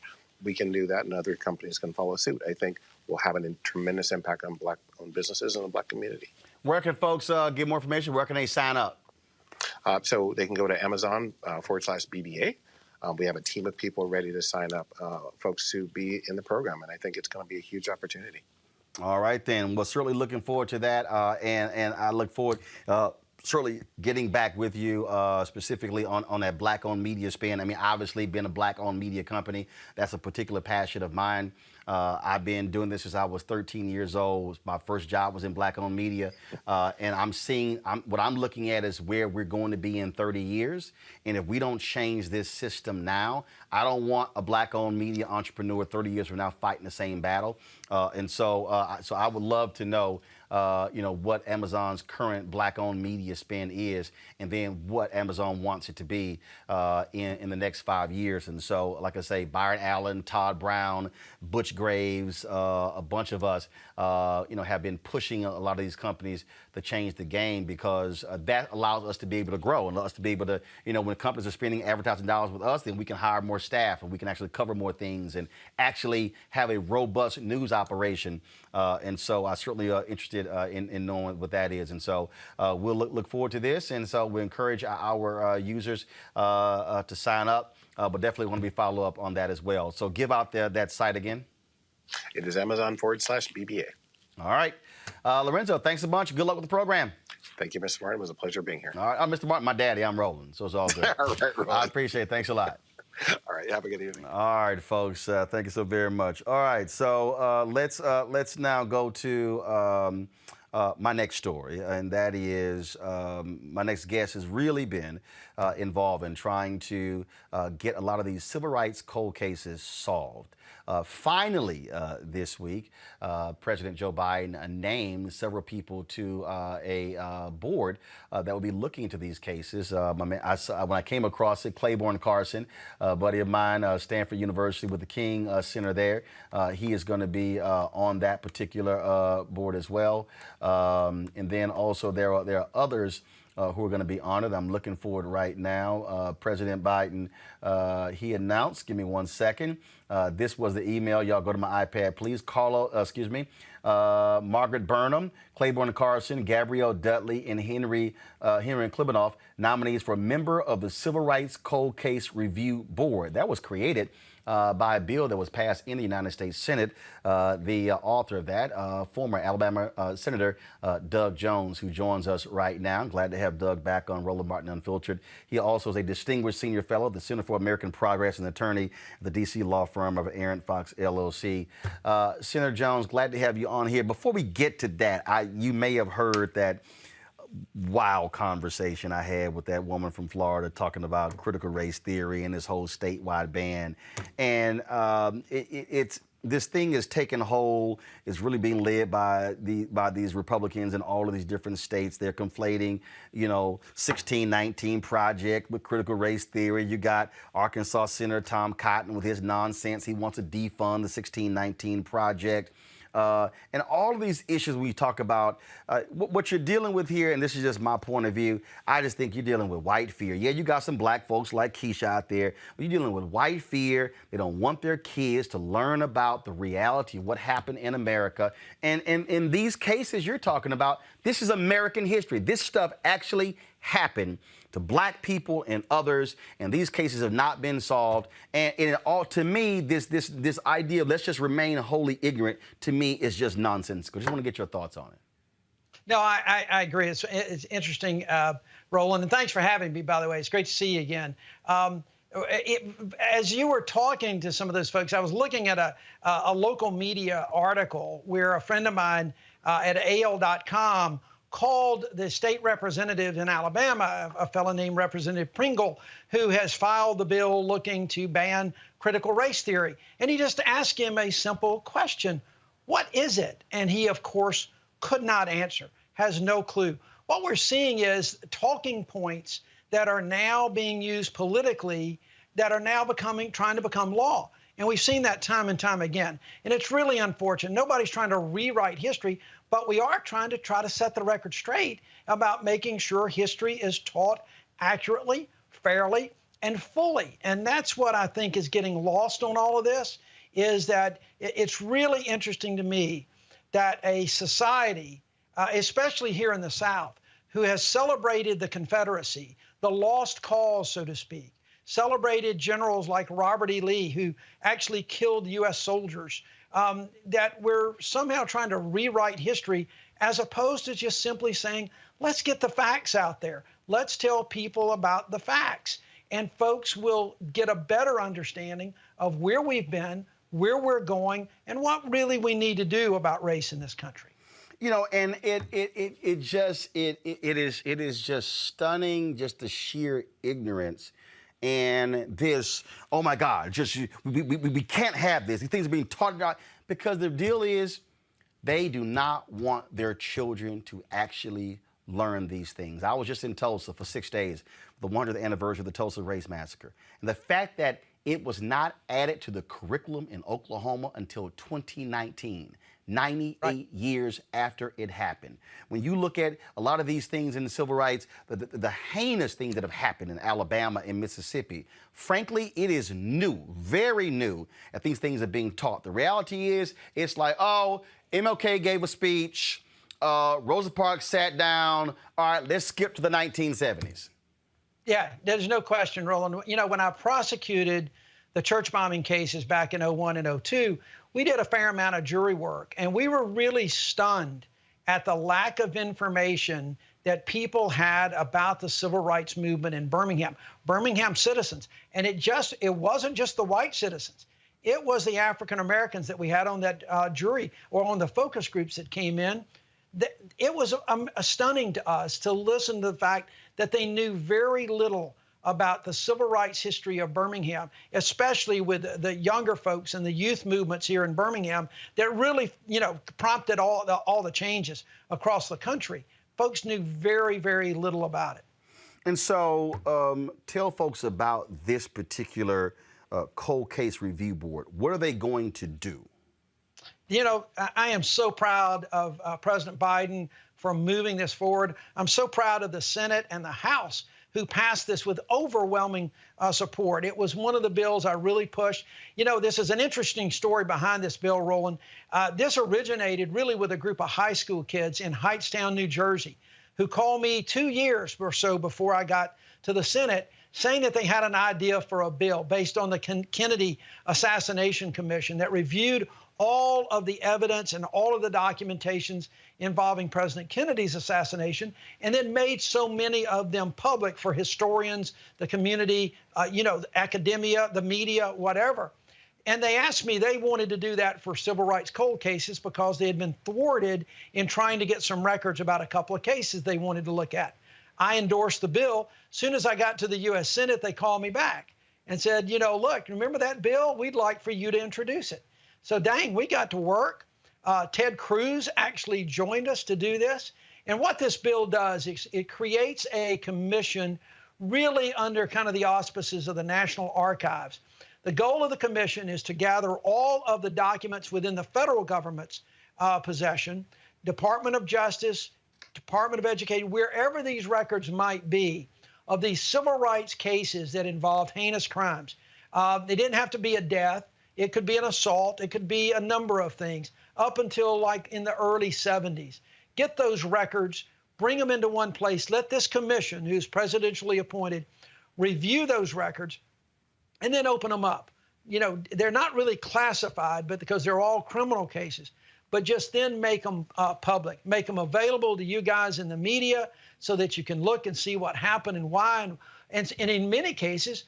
we can do that and other companies can follow suit, I think will have a tremendous impact on Black-owned businesses and the Black community. Where can folks get more information? Where can they sign up? So they can go to Amazon/BBA. We have a team of people ready to sign up folks to be in the program, and I think it's going to be a huge opportunity. All right, then. Well, certainly looking forward to that, and I look forward certainly getting back with you specifically on that Black-owned media spin. Obviously, being a Black-owned media company, that's a particular passion of mine. I've been doing this since I was 13 years old. My first job was in Black-owned media, and what I'm looking at is where we're going to be in 30 years. And if we don't change this system now, I don't want a Black-owned media entrepreneur 30 years from now fighting the same battle. So I would love to know, what Amazon's current Black-owned media spend is, and then what Amazon wants it to be in the next 5 years. And so, like I say, Byron Allen, Todd Brown, Butch Graves, a bunch of us, have been pushing a lot of these companies to change the game, because that allows us to be able to grow and us to be able to, when companies are spending advertising dollars with us, then we can hire more staff and we can actually cover more things and actually have a robust news operation. And so I certainly are interested in knowing what that is. And so we'll look forward to this. And so we encourage our users to sign up, but definitely want to be follow up on that as well. So give out that site again. It is Amazon/BBA. All right. Lorenzo, thanks a bunch. Good luck with the program. Thank you, Mr. Martin. It was a pleasure being here. All right. I'm Mr. Martin, my daddy. I'm Roland, so it's all good. All right, Roland. I appreciate it. Thanks a lot. All right. Have a good evening. All right, folks. Thank you so very much. All right. So let's now go to my next story, and that is my next guest has really been involved in trying to get a lot of these civil rights cold cases solved. Finally, this week, President Joe Biden named several people to a board that will be looking into these cases. When I came across it, Claiborne Carson, a buddy of mine, Stanford University with the King Center there, he is going to be on that particular board as well. And then also there are others who are going to be honored. I'm looking forward right now. President Biden, he announced, give me 1 second. This was the email. Y'all go to my iPad, please. Margaret Burnham, Claiborne Carson, Gabrielle Dudley, and Henry Klibanoff, nominees for a member of the Civil Rights Cold Case Review Board. That was created by a bill that was passed in the United States Senate. The author of that, former Alabama Senator Doug Jones, who joins us right now. I'm glad to have Doug back on Roland Martin Unfiltered. He also is a distinguished senior fellow at the Center for American Progress and attorney at the D.C. law firm of Aaron Fox, LLC. Senator Jones, glad to have you on here. Before we get to that, you may have heard that wild conversation I had with that woman from Florida talking about critical race theory and this whole statewide ban. And this thing is taking hold. It's really being led by these Republicans in all of these different states. They're conflating, 1619 Project with critical race theory. You got Arkansas Senator Tom Cotton with his nonsense. He wants to defund the 1619 Project. And all of these issues we talk about, what you're dealing with here, and this is just my point of view, I just think you're dealing with white fear. Yeah, you got some black folks like Keisha out there, but you're dealing with white fear. They don't want their kids to learn about the reality of what happened in America. And in these cases you're talking about, this is American history. This stuff actually happened to black people and others, and these cases have not been solved. And to me, this idea of let's just remain wholly ignorant, to me, is just nonsensical. Just want to get your thoughts on it. No, I agree. It's interesting, Roland, and thanks for having me, by the way. It's great to see you again. As you were talking to some of those folks, I was looking at a local media article where a friend of mine at AL.com called the state representative in Alabama, a fellow named Representative Pringle, who has filed the bill looking to ban critical race theory. And he just asked him a simple question: what is it? And he, of course, could not answer, has no clue. What we're seeing is talking points that are now being used politically that are now trying to become law. And we've seen that time and time again. And it's really unfortunate. Nobody's trying to rewrite history, but we are trying to set the record straight about making sure history is taught accurately, fairly, and fully. And that's what I think is getting lost on all of this, is that it's really interesting to me that a society, especially here in the South, who has celebrated the Confederacy, the lost cause, so to speak, celebrated generals like Robert E. Lee, who actually killed U.S. soldiers, that we're somehow trying to rewrite history as opposed to just simply saying, let's get the facts out there. Let's tell people about the facts. And folks will get a better understanding of where we've been, where we're going, and what really we need to do about race in this country. And it is just stunning, just the sheer ignorance. And this, oh my God, we can't have this. These things are being taught about, because the deal is they do not want their children to actually learn these things. I was just in Tulsa for 6 days, the 100th anniversary of the Tulsa Race Massacre. And the fact that it was not added to the curriculum in Oklahoma until 2019. 98 years after it happened. When you look at a lot of these things in the civil rights, the heinous things that have happened in Alabama and Mississippi, frankly, it is new, very new, that these things are being taught. The reality is, it's like, oh, MLK gave a speech, Rosa Parks sat down, all right, let's skip to the 1970s. Yeah, there's no question, Roland. When I prosecuted the church bombing cases back in 01 and 02, we did a fair amount of jury work, and we were really stunned at the lack of information that people had about the civil rights movement in Birmingham citizens. And it wasn't just the white citizens. It was the African Americans that we had on that jury, or on the focus groups that came in, it was stunning to us to listen to the fact that they knew very little about the civil rights history of Birmingham, especially with the younger folks and the youth movements here in Birmingham that really, prompted all the changes across the country. Folks knew very, very little about it. And so tell folks about this particular cold case review board. What are they going to do? I am so proud of President Biden for moving this forward. I'm so proud of the Senate and the House who passed this with overwhelming support. It was one of the bills I really pushed. This is an interesting story behind this bill, Roland. This originated really with a group of high school kids in Hightstown, New Jersey, who called me 2 years or so before I got to the Senate, saying that they had an idea for a bill based on the Kennedy Assassination Commission that reviewed all of the evidence and all of the documentations involving President Kennedy's assassination, and then made so many of them public for historians, the community, academia, the media, whatever. And they asked me, they wanted to do that for civil rights cold cases because they had been thwarted in trying to get some records about a couple of cases they wanted to look at. I endorsed the bill. As soon as I got to the U.S. Senate, they called me back and said, look, remember that bill? We'd like for you to introduce it. So dang, we got to work. Ted Cruz actually joined us to do this. And what this bill does is it creates a commission really under kind of the auspices of the National Archives. The goal of the commission is to gather all of the documents within the federal government's possession, Department of Justice, Department of Education, wherever these records might be, of these civil rights cases that involved heinous crimes. They didn't have to be a death. It could be an assault. It could be a number of things up until like in the early 70s. Get those records, bring them into one place. Let this commission, who's presidentially appointed, review those records and then open them up. They're not really classified, but because they're all criminal cases, but just then make them public, make them available to you guys in the media so that you can look and see what happened and why, and in many cases,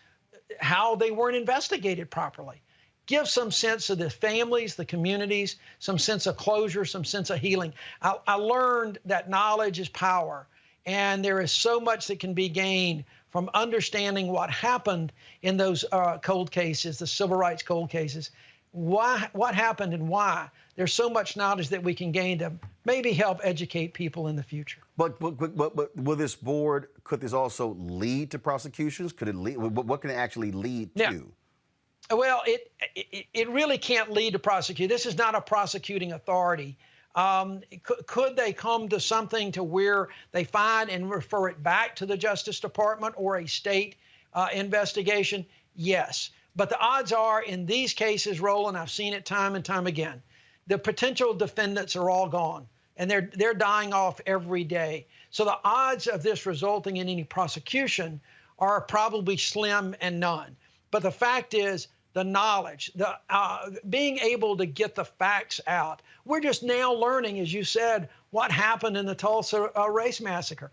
how they weren't investigated properly. Give some sense of the families, the communities, some sense of closure, some sense of healing. I learned that knowledge is power, and there is so much that can be gained from understanding what happened in those cold cases, the civil rights cold cases, what happened and why. There's so much knowledge that we can gain to maybe help educate people in the future. But will this board, could this also lead to prosecutions? Could it lead, what can it actually lead to? Yeah. Well, it really can't lead to prosecution. This is not a prosecuting authority. Could they come to something to where they find and refer it back to the Justice Department or a state investigation? Yes. But the odds are in these cases, Roland, I've seen it time and time again, the potential defendants are all gone and they're dying off every day. So the odds of this resulting in any prosecution are probably slim and none. But the fact is, the knowledge, the being able to get the facts out. We're just now learning, as you said, what happened in the Tulsa race massacre.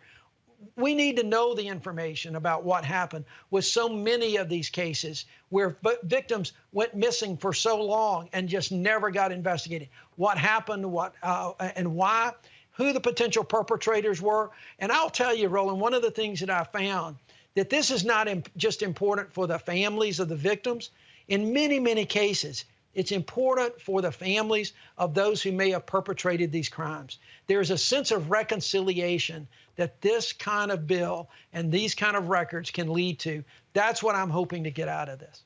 We need to know the information about what happened with so many of these cases where victims went missing for so long and just never got investigated. What happened, and why, who the potential perpetrators were. And I'll tell you, Roland, one of the things that I found, that this is not just important for the families of the victims. In many, many cases, it's important for the families of those who may have perpetrated these crimes. There's a sense of reconciliation that this kind of bill and these kind of records can lead to. That's what I'm hoping to get out of this.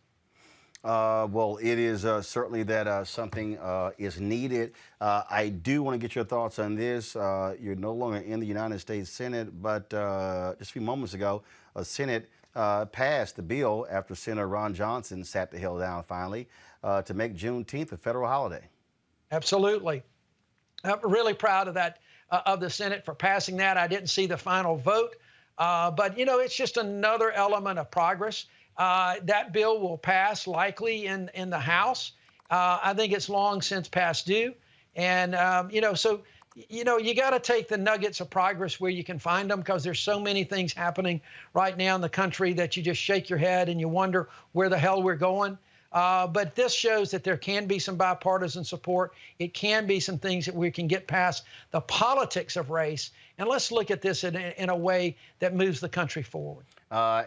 Well, it is certainly that something is needed. I do want to get your thoughts on this. You're no longer in the United States Senate, but just a few moments ago, Senate passed the bill after Senator Ron Johnson sat the hell down finally to make Juneteenth a federal holiday. Absolutely. I'm really proud of that, of the Senate for passing that. I didn't see the final vote, but it's just another element of progress. That bill will pass likely in the House. I think it's long since past due. And, so, you got to take the nuggets of progress where you can find them, because there's so many things happening right now in the country that you just shake your head and you wonder where the hell we're going. But this shows that there can be some bipartisan support. It can be some things that we can get past the politics of race. And let's look at this in a way that moves the country forward.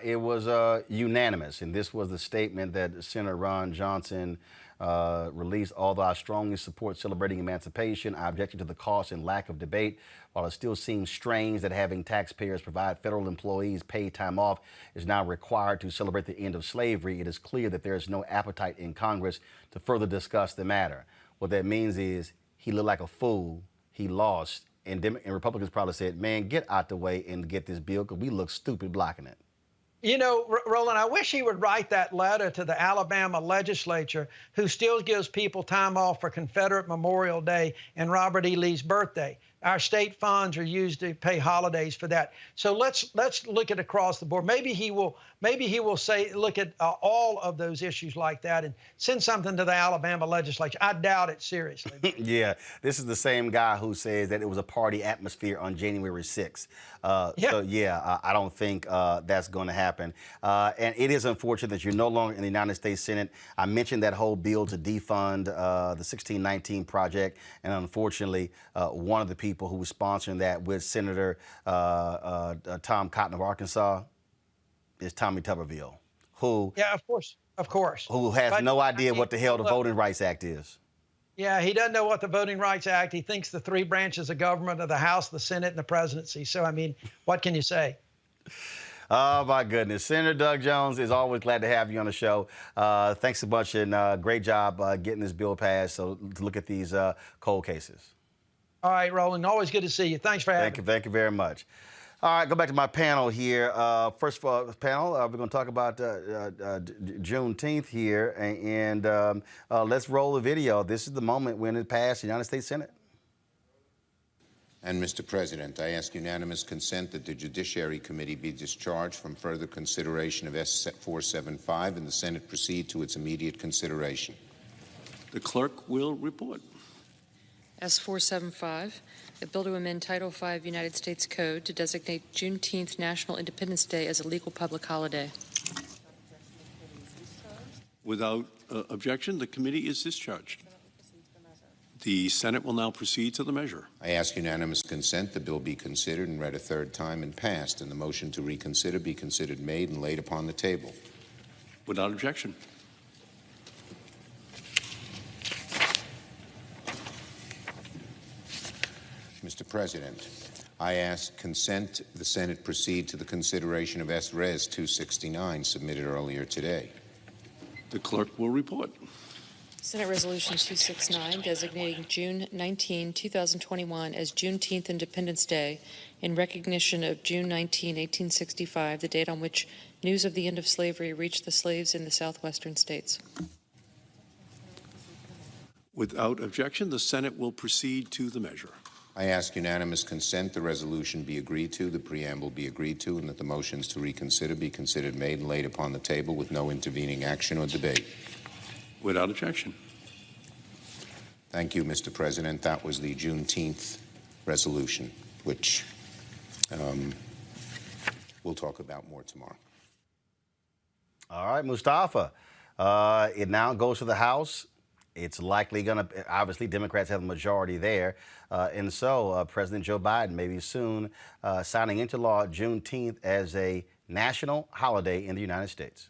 It was unanimous, and this was the statement that Senator Ron Johnson released. Although I strongly support celebrating emancipation, I object to the cost and lack of debate. While it still seems strange that having taxpayers provide federal employees paid time off is now required to celebrate the end of slavery, it is clear that there is no appetite in Congress to further discuss the matter. What that means is he looked like a fool, he lost, and Republicans probably said, man, get out the way and get this bill because we look stupid blocking it. You know, Roland, I wish he would write that letter to the Alabama legislature, who still gives people time off for Confederate Memorial Day and Robert E. Lee's birthday. Our state funds are used to pay holidays for that. So let's look at across the board. Maybe he will say, look at all of those issues like that and send something to the Alabama legislature. I doubt it seriously. Yeah, this is the same guy who says that it was a party atmosphere on January 6th. So yeah, I don't think that's going to happen. And it is unfortunate that you're no longer in the United States Senate. I mentioned that whole bill to defund the 1619 project, and unfortunately, one of the people who was sponsoring that with Senator Tom Cotton of Arkansas is Tommy Tuberville, who of course, who has no idea what the hell the Voting Rights Act is. Yeah, he doesn't know what the Voting Rights Act. He thinks the three branches of government are the House, the Senate, and the presidency. So, I mean, what can you say? Oh, my goodness. Senator Doug Jones, is always glad to have you on the show. Thanks so much, and great job getting this bill passed. So to look at these cold cases. All right, Roland, always good to see you. Thanks for having me. Thank you very much. All right, go back to my panel here. First of all, panel, we're going to talk about Juneteenth here, and let's roll the video. This is the moment when it passed the United States Senate. And, Mr. President, I ask unanimous consent that the Judiciary Committee be discharged from further consideration of S-475 and the Senate proceed to its immediate consideration. The clerk will report. S-475, a bill to amend Title V United States Code to designate Juneteenth National Independence Day as a legal public holiday. Without objection, the committee is discharged. The Senate will now proceed to the measure. I ask unanimous consent the bill be considered and read a third time and passed, and the motion to reconsider be considered made and laid upon the table. Without objection. Mr. President, I ask consent the Senate proceed to the consideration of S-Res 269 submitted earlier today. The clerk will report. Senate Resolution 269, designating June 19, 2021 as Juneteenth Independence Day in recognition of June 19, 1865, the date on which news of the end of slavery reached the slaves in the southwestern states. Without objection, the Senate will proceed to the measure. I ask unanimous consent the resolution be agreed to, the preamble be agreed to, and that the motions to reconsider be considered made and laid upon the table with no intervening action or debate. Without objection. Thank you, Mr. President. That was the Juneteenth resolution, which we'll talk about more tomorrow. All right, Mustafa. It now goes to the House. It's likely going to, obviously, Democrats have the majority there. And so President Joe Biden may be soon signing into law Juneteenth as a national holiday in the United States.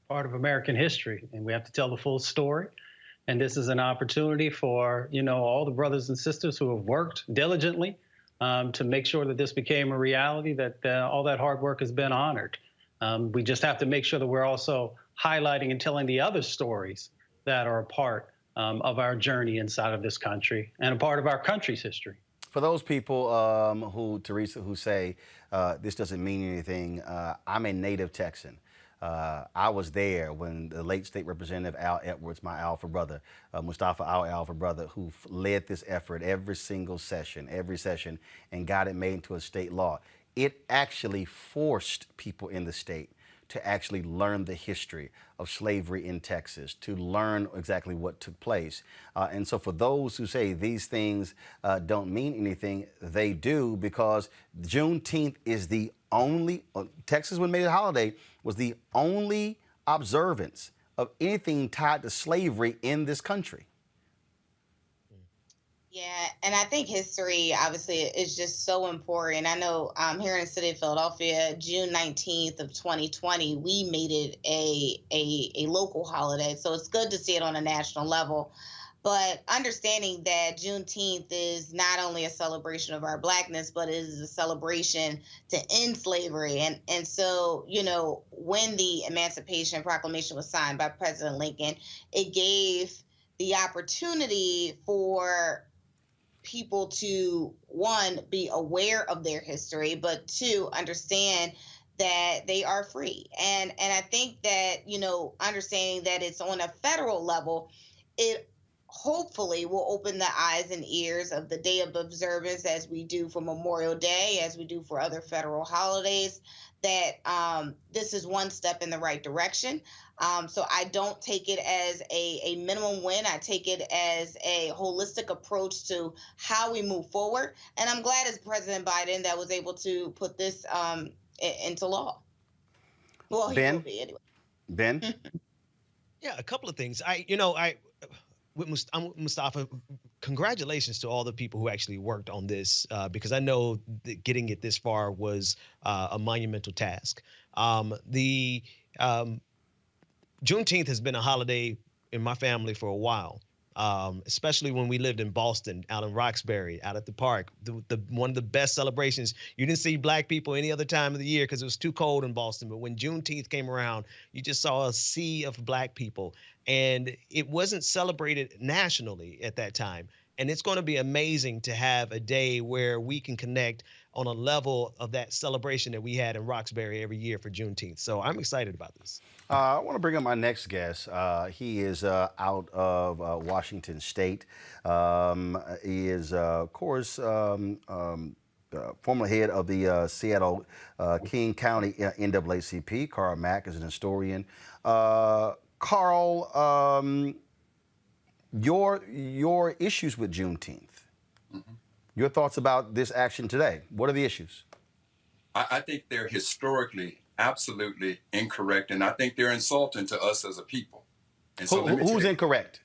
Part of American history, and we have to tell the full story. And this is an opportunity for, all the brothers and sisters who have worked diligently to make sure that this became a reality, that all that hard work has been honored. We just have to make sure that we're also highlighting and telling the other stories that are a part of our journey inside of this country and a part of our country's history. For those people who say this doesn't mean anything, I'm a native Texan. I was there when the late State Representative Al Edwards, my alpha brother, Mustafa Al alpha brother, who led this effort every session, and got it made into a state law. It actually forced people in the state to actually learn the history of slavery in Texas, to learn exactly what took place. And so for those who say these things don't mean anything, they do, because Juneteenth is the only, Texas, when made a holiday, was the only observance of anything tied to slavery in this country. Yeah, and I think history obviously is just so important. I know here in the city of Philadelphia, June 19th of 2020, we made it a local holiday. So it's good to see it on a national level. But understanding that Juneteenth is not only a celebration of our Blackness, but it is a celebration to end slavery. And so, you know, when the Emancipation Proclamation was signed by President Lincoln, it gave the opportunity for people to, one, be aware of their history, but two, understand that they are free. And I think that, you know, understanding that it's on a federal level, it hopefully will open the eyes and ears of the day of observance, as we do for Memorial Day, as we do for other federal holidays, that this is one step in the right direction. So I don't take it as a minimum win. I take it as a holistic approach to how we move forward. And I'm glad as President Biden that was able to put this into law. Well, he will be anyway. Ben? Yeah, a couple of things. With Mustafa, congratulations to all the people who actually worked on this, because I know that getting it this far was a monumental task. Juneteenth has been a holiday in my family for a while, especially when we lived in Boston, out in Roxbury, out at the park. One of the best celebrations. You didn't see Black people any other time of the year because it was too cold in Boston. But when Juneteenth came around, you just saw a sea of Black people. And it wasn't celebrated nationally at that time. And it's going to be amazing to have a day where we can connect on a level of that celebration that we had in Roxbury every year for Juneteenth. So I'm excited about this. I want to bring up my next guest. He is out of Washington State. He is, of course, former head of the Seattle King County NAACP. Carl Mack is an historian. Carl, your issues with Juneteenth. Mm-hmm. Your thoughts about this action today. What are the issues? I think they're historically absolutely incorrect, and I think they're insulting to us as a people. And so who's incorrect?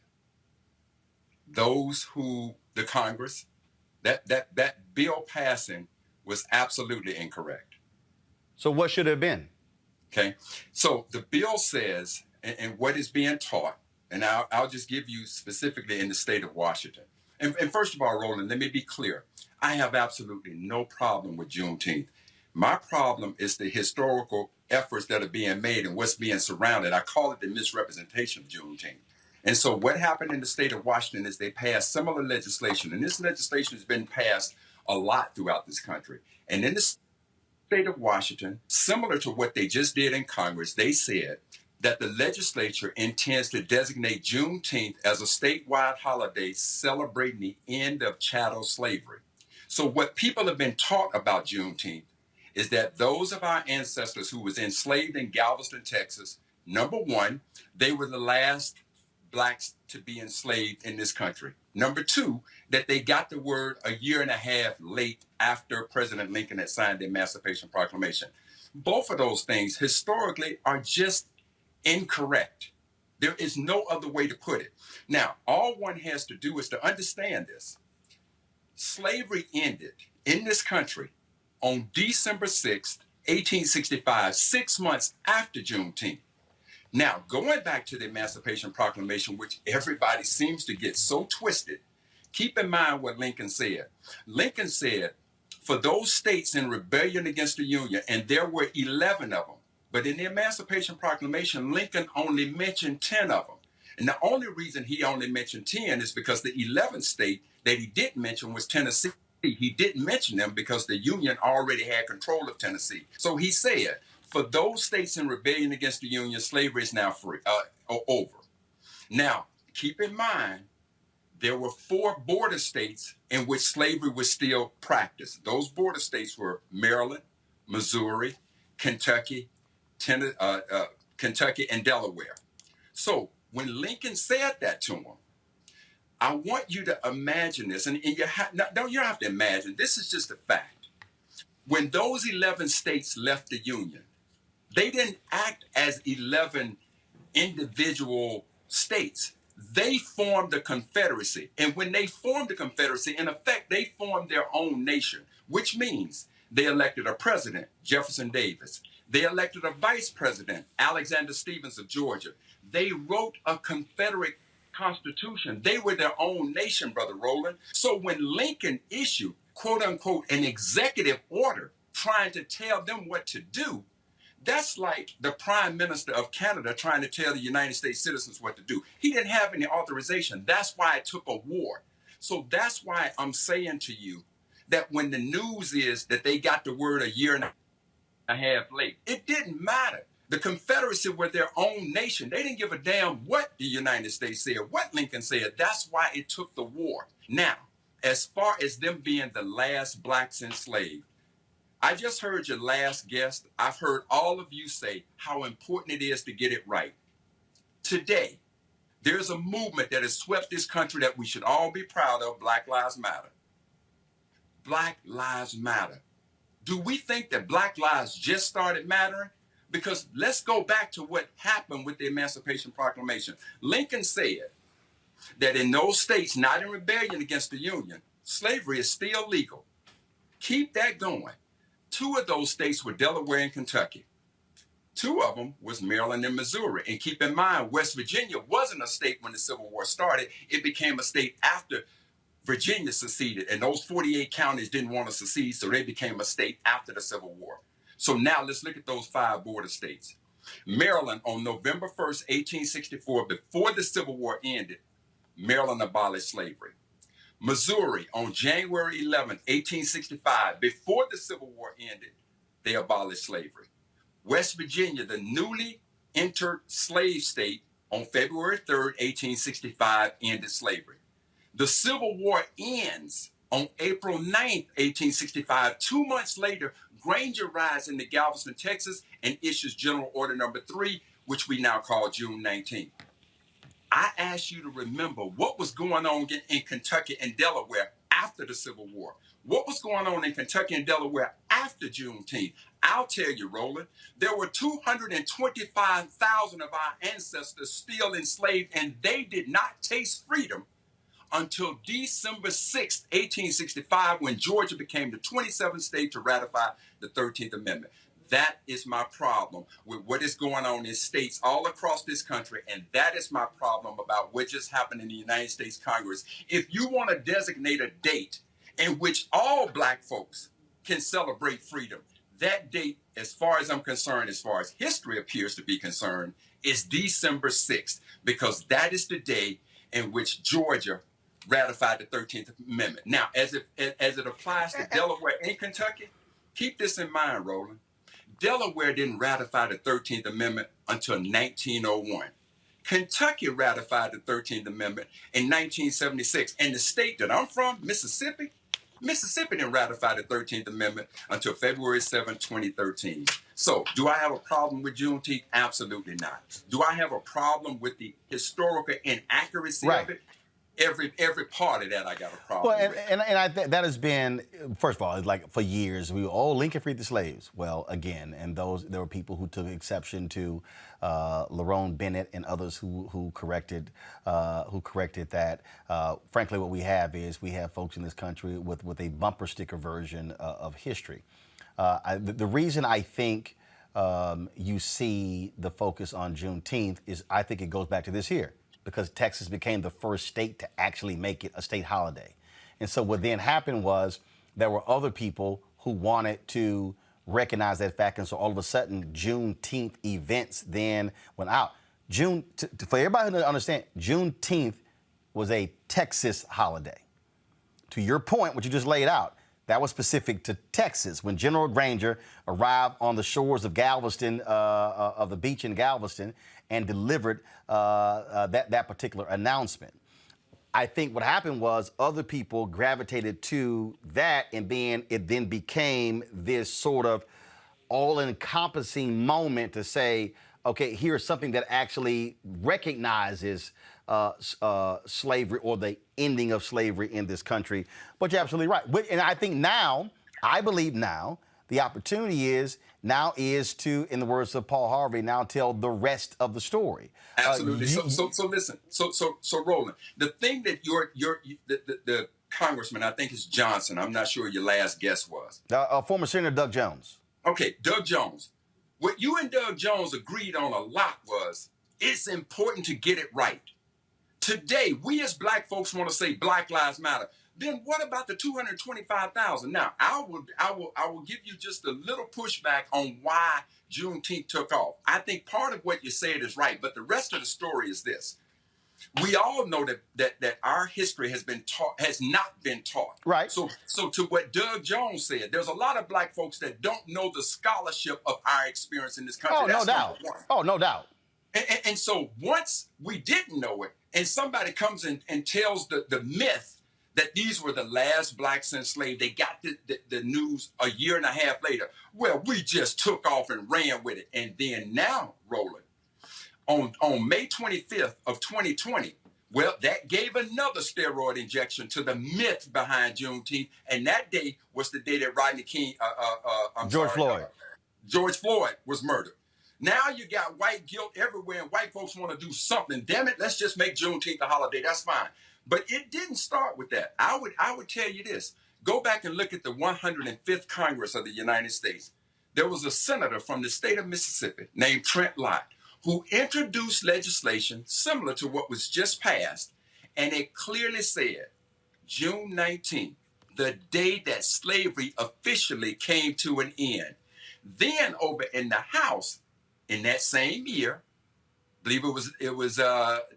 Those the Congress, that bill passing was absolutely incorrect. So what should it have been? Okay, so the bill says, and what is being taught, and I'll just give you specifically in the state of Washington. And first of all, Roland, let me be clear. I have absolutely no problem with Juneteenth. My problem is the historical efforts that are being made and what's being surrounded. I call it the misrepresentation of Juneteenth. And so what happened in the state of Washington is they passed similar legislation, and this legislation has been passed a lot throughout this country. And in the state of Washington, similar to what they just did in Congress, they said that the legislature intends to designate Juneteenth as a statewide holiday celebrating the end of chattel slavery. So what people have been taught about Juneteenth is that those of our ancestors who was enslaved in Galveston, Texas, number one, they were the last Blacks to be enslaved in this country. Number two, that they got the word a year and a half late after President Lincoln had signed the Emancipation Proclamation. Both of those things historically are just incorrect. There is no other way to put it. Now, all one has to do is to understand this. Slavery ended in this country on December 6th, 1865, 6 months after Juneteenth. Now, going back to the Emancipation Proclamation, which everybody seems to get so twisted, keep in mind what Lincoln said. Lincoln said, for those states in rebellion against the Union, and there were 11 of them, but in the Emancipation Proclamation, Lincoln only mentioned 10 of them. And the only reason he only mentioned 10 is because the 11th state that he didn't mention was Tennessee. He didn't mention them because the Union already had control of Tennessee. So he said, for those states in rebellion against the Union, slavery is now over. Now, keep in mind, there were 4 border states in which slavery was still practiced. Those border states were Maryland, Missouri, Kentucky, and Delaware. So when Lincoln said that to him, I want you to imagine this, and you don't have to imagine, this is just a fact. When those 11 states left the Union, they didn't act as 11 individual states. They formed a confederacy. And when they formed a confederacy, in effect, they formed their own nation, which means they elected a president, Jefferson Davis. They elected a vice president, Alexander Stephens of Georgia. They wrote a Confederate Constitution. They were their own nation, Brother Roland. So when Lincoln issued, quote unquote, an executive order trying to tell them what to do, that's like the Prime Minister of Canada trying to tell the United States citizens what to do. He didn't have any authorization. That's why it took a war. So that's why I'm saying to you that when the news is that they got the word a year and a half late, it didn't matter. The Confederacy were their own nation. They didn't give a damn what the United States said, what Lincoln said. That's why it took the war. Now, as far as them being the last blacks enslaved, I just heard your last guest. I've heard all of you say how important it is to get it right. Today, there's a movement that has swept this country that we should all be proud of, Black Lives Matter. Black Lives Matter. Do we think that Black lives just started mattering? Because let's go back to what happened with the Emancipation Proclamation. Lincoln said that in those states not in rebellion against the Union, slavery is still legal. Keep that going. 2 of those states were Delaware and Kentucky. 2 of them was Maryland and Missouri. And keep in mind, West Virginia wasn't a state when the Civil War started. It became a state after Virginia seceded, and those 48 counties didn't want to secede, so they became a state after the Civil War. So now let's look at those 5 border states. Maryland, on November 1st, 1864, before the Civil War ended, Maryland abolished slavery. Missouri, on January 11th, 1865, before the Civil War ended, they abolished slavery. West Virginia, the newly entered slave state, on February 3rd, 1865, ended slavery. The Civil War ends on April 9th, 1865. 2 months later, Granger rides into Galveston, Texas, and issues General Order Number 3, which we now call June 19th. I ask you to remember what was going on in Kentucky and Delaware after the Civil War. What was going on in Kentucky and Delaware after Juneteenth? I'll tell you, Roland, there were 225,000 of our ancestors still enslaved, and they did not taste freedom until December 6th, 1865, when Georgia became the 27th state to ratify the 13th Amendment. That is my problem with what is going on in states all across this country, and that is my problem about what just happened in the United States Congress. If you want to designate a date in which all black folks can celebrate freedom, that date, as far as I'm concerned, as far as history appears to be concerned, is December 6th, because that is the day in which Georgia ratified the 13th Amendment. Now, as it applies to Delaware and Kentucky, keep this in mind, Roland. Delaware didn't ratify the 13th Amendment until 1901. Kentucky ratified the 13th Amendment in 1976. And the state that I'm from, Mississippi didn't ratify the 13th Amendment until February 7, 2013. So, do I have a problem with Juneteenth? Absolutely not. Do I have a problem with the historical inaccuracy of it? Every part of that I got a problem with. And that has been, first of all, like for years, Lincoln freed the slaves. Well, again, and there were people who took exception to Lerone Bennett and others who corrected that. Frankly, what we have folks in this country with a bumper sticker version of history. The reason I think you see the focus on Juneteenth is I think it goes back to this here, because Texas became the first state to actually make it a state holiday. And so what then happened was there were other people who wanted to recognize that fact, and so all of a sudden Juneteenth events then went out. For everybody to understand, Juneteenth was a Texas holiday. To your point, what you just laid out, that was specific to Texas. When General Granger arrived on the shores of Galveston, of the beach in Galveston, and delivered that particular announcement. I think what happened was other people gravitated to that, and then it became this sort of all-encompassing moment to say, okay, here's something that actually recognizes slavery or the ending of slavery in this country. But you're absolutely right. And I believe now the opportunity is to, in the words of Paul Harvey, now tell the rest of the story. Absolutely. So listen. So Roland, the thing that the congressman, I think it's Johnson. I'm not sure your last guess was. Former Senator Doug Jones. Okay, Doug Jones. What you and Doug Jones agreed on a lot was it's important to get it right. Today, we as black folks want to say Black Lives Matter. Then what about the 225,000? Now, I will give you just a little pushback on why Juneteenth took off. I think part of what you said is right, but the rest of the story is this. We all know that our history has not been taught. Right. So to what Doug Jones said, there's a lot of black folks that don't know the scholarship of our experience in this country. Oh, no doubt. Oh, no doubt. And so once we didn't know it, and somebody comes in and tells the myth that these were the last blacks enslaved, they got the news a year and a half later. Well, we just took off and ran with it. And then now, Roland, on May 25th of 2020, well, that gave another steroid injection to the myth behind Juneteenth. And that day was the day that Rodney King, George Floyd was murdered. Now you got white guilt everywhere, and white folks want to do something. Damn it, let's just make Juneteenth a holiday. That's fine. But it didn't start with that. I would tell you this. Go back and look at the 105th Congress of the United States. There was a senator from the state of Mississippi named Trent Lott who introduced legislation similar to what was just passed, and it clearly said, June 19th, the day that slavery officially came to an end. Then over in the House, in that same year, I believe it was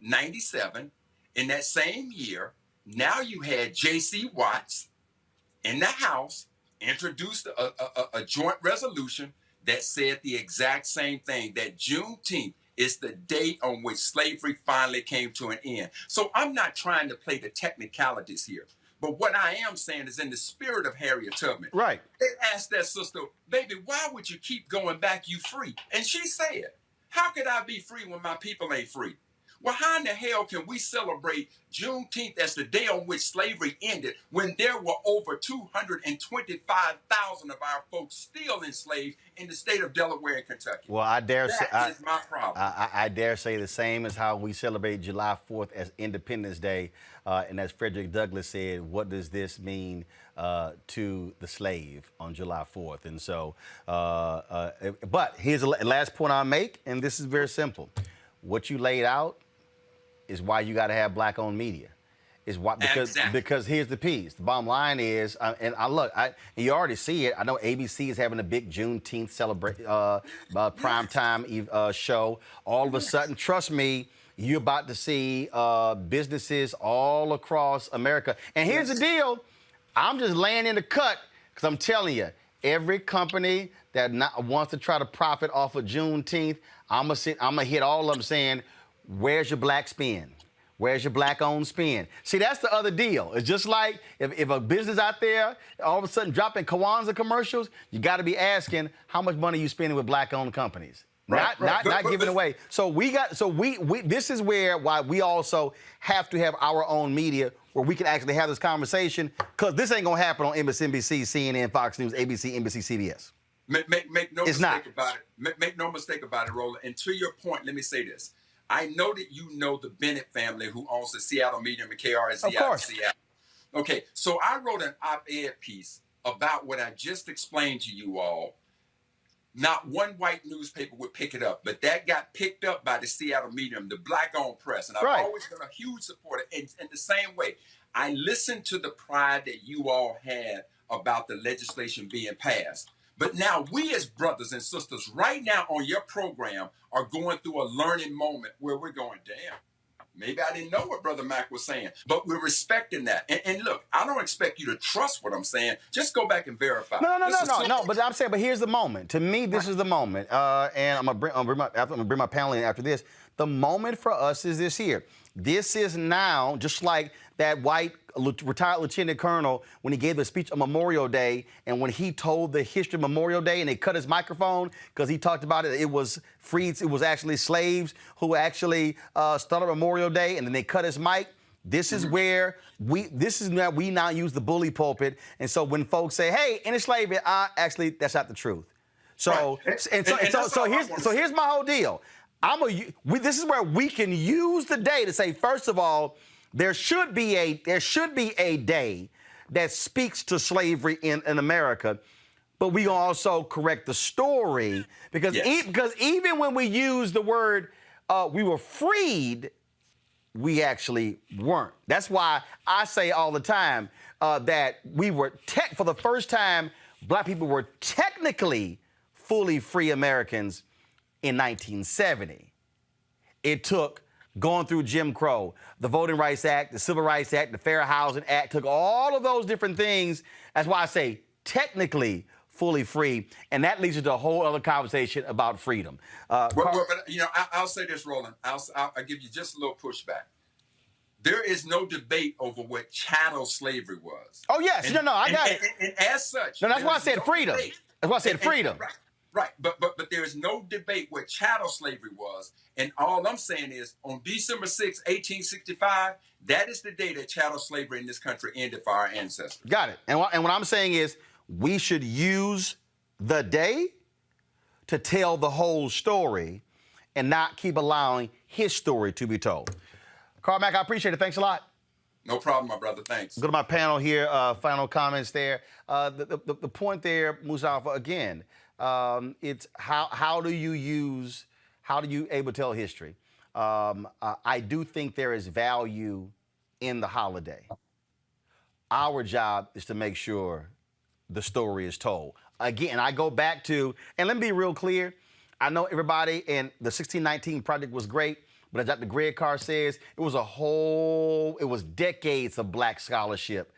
97, in that same year, now you had J.C. Watts in the House introduced a joint resolution that said the exact same thing, that Juneteenth is the date on which slavery finally came to an end. So I'm not trying to play the technicalities here. But what I am saying is in the spirit of Harriet Tubman. Right. They asked that sister, baby, why would you keep going back, you free? And she said, how could I be free when my people ain't free? Well, how in the hell can we celebrate Juneteenth as the day on which slavery ended when there were over 225,000 of our folks still enslaved in the state of Delaware and Kentucky? Well, I dare say that is my problem. I dare say the same as how we celebrate July 4th as Independence Day. And as Frederick Douglass said, what does this mean to the slave on July 4th? And so, but here's the last point I'll make, and this is very simple. What you laid out is why you got to have black-owned media. Is why because here's the piece. The bottom line is, and you already see it. I know ABC is having a big Juneteenth primetime show. All of a sudden, trust me, you're about to see businesses all across America. And here's the deal. I'm just laying in the cut because I'm telling you, every company that wants to try to profit off of Juneteenth, I'm gonna hit all of them saying, where's your black spin? Where's your black-owned spin? See, that's the other deal. It's just like if a business out there all of a sudden dropping Kwanzaa commercials, you got to be asking how much money you spending with black-owned companies. Not giving away. So this is why we also have to have our own media where we can actually have this conversation, because this ain't gonna happen on MSNBC, CNN, Fox News, ABC, NBC, CBS. Make no mistake about it. Make no mistake about it, Roland. And to your point, let me say this. I know that you know the Bennett family who owns the Seattle Medium and KRSZ out of Seattle. Okay, so I wrote an op-ed piece about what I just explained to you all. Not one white newspaper would pick it up, but that got picked up by the Seattle Medium, the black-owned press. And I've always been a huge supporter. In the same way, I listened to the pride that you all had about the legislation being passed. But now we as brothers and sisters right now on your program are going through a learning moment where we're going, damn, maybe I didn't know what Brother Mac was saying, but we're respecting that. And look, I don't expect you to trust what I'm saying. Just go back and verify. No. But I'm saying, but here's the moment. To me, this is the moment. And I'm gonna bring my panel in after this. The moment for us is this here. This is now, just like that white retired lieutenant colonel when he gave a speech on Memorial Day, and when he told the history of Memorial Day and they cut his microphone because he talked about it, it was freed, it was actually slaves who actually started Memorial Day, and then they cut his mic. This is where we now use the bully pulpit. And so when folks say, hey, end slavery, actually, that's not the truth. So, so here's my whole deal. This is where we can use the day to say, first of all, there should be a day that speaks to slavery in America, but we also correct the story because even when we use the word we were freed, we actually weren't. That's why I say all the time that we were for the first time, black people were technically fully free Americans in 1970. It took going through Jim Crow, the Voting Rights Act, the Civil Rights Act, the Fair Housing Act, took all of those different things. That's why I say technically fully free, and that leads to a whole other conversation about freedom. But I'll say this, Roland. I'll give you just a little pushback. There is no debate over what chattel slavery was. Oh yes, I got it. And as such, that's why I said freedom. That's why I said freedom. Right, but there is no debate what chattel slavery was, and all I'm saying is on December 6, 1865, that is the day that chattel slavery in this country ended for our ancestors. Got it. And what I'm saying is we should use the day to tell the whole story and not keep allowing his story to be told. Carl Mack, I appreciate it. Thanks a lot. No problem, my brother. Thanks. Go to my panel here. Final comments there. The point there, Mustafa, again, it's how do you able to tell history? I do think there is value in the holiday. Our job is to make sure the story is told. Again, I go back to, and let me be real clear. I know everybody, and the 1619 Project was great, but as Dr. Greg Carr says, it was decades of black scholarship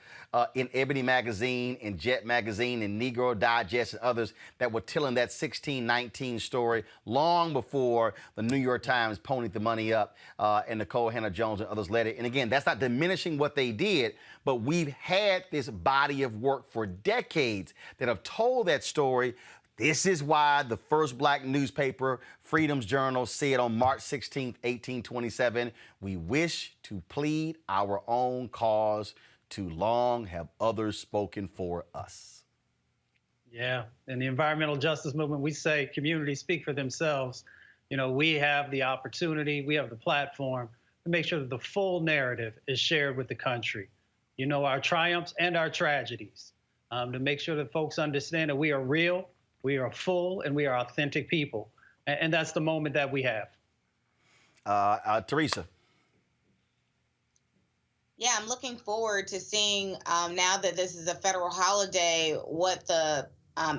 in Ebony Magazine, in Jet Magazine, in Negro Digest, and others that were telling that 1619 story long before the New York Times ponied the money up and Nicole Hannah-Jones and others led it. And again, that's not diminishing what they did, but we've had this body of work for decades that have told that story. This is why the first black newspaper, Freedom's Journal, said on March 16, 1827, we wish to plead our own cause. Too long have others spoken for us. Yeah, in the environmental justice movement, we say communities speak for themselves. We have the opportunity, we have the platform to make sure that the full narrative is shared with the country. Our triumphs and our tragedies, to make sure that folks understand that we are real, we are full, and we are authentic people. And that's the moment that we have. Teresa. Yeah, I'm looking forward to seeing now that this is a federal holiday, what the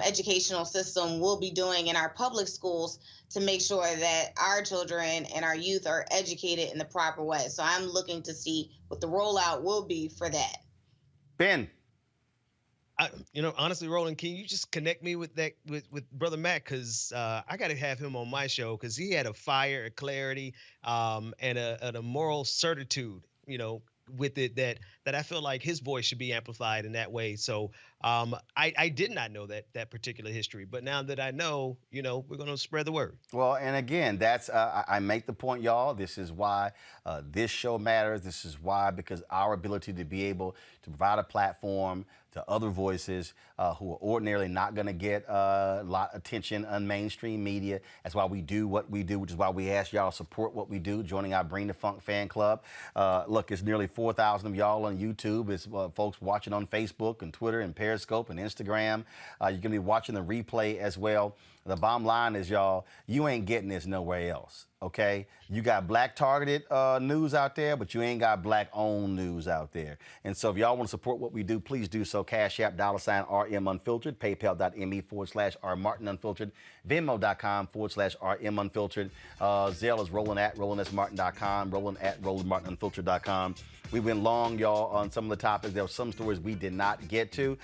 educational system will be doing in our public schools to make sure that our children and our youth are educated in the proper way. So I'm looking to see what the rollout will be for that. Ben. Honestly, Roland, can you just connect me with that with Brother Matt? Because I got to have him on my show because he had a fire, a clarity, and a moral certitude, with it that I feel like his voice should be amplified in that way. So I did not know that particular history, but now that I know, we're going to spread the word. Well, and again, that's I make the point, y'all. This is why this show matters. This is why, because our ability to be able to provide a platform to other voices who are ordinarily not going to get a lot of attention on mainstream media. That's why we do what we do, which is why we ask y'all to support what we do, joining our Bring the Funk fan club. Look, it's nearly 4,000 of y'all on YouTube. It's folks watching on Facebook and Twitter and Periscope and Instagram. You're going to be watching the replay as well. The bottom line is, y'all, you ain't getting this nowhere else, okay? You got black-targeted news out there, but you ain't got black-owned news out there. And so if y'all want to support what we do, please do so. Cash App, $RM Unfiltered, PayPal.me/R Martin Unfiltered, Venmo.com/RM Unfiltered. Zelle is Roland@RolandSMartin.com, Roland@RolandMartinUnfiltered.com. We went long, y'all, on some of the topics. There were some stories we did not get to.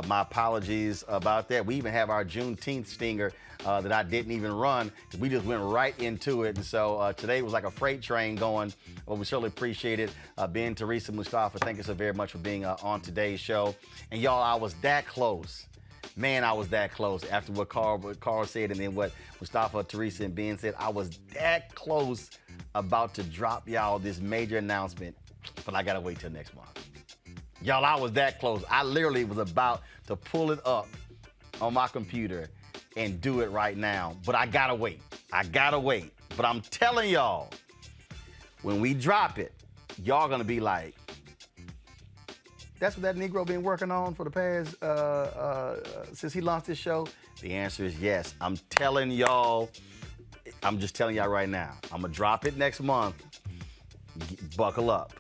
My apologies about that. We even have our Juneteenth stinger that I didn't even run. We just went right into it. And so today was like a freight train going. Well, we certainly appreciate it. Ben, Teresa, Mustafa, thank you so very much for being on today's show. And y'all, I was that close. Man, I was that close after what Carl said and then what Mustafa, Teresa, and Ben said. I was that close about to drop y'all this major announcement. but I gotta wait till next month. Y'all, I was that close. I literally was about to pull it up on my computer and do it right now, but I gotta wait. But I'm telling y'all, when we drop it, y'all gonna be like, that's what that Negro been working on for the past, since he launched this show? The answer is yes. I'm telling y'all, I'm just telling y'all right now. I'm gonna drop it next month. Buckle up.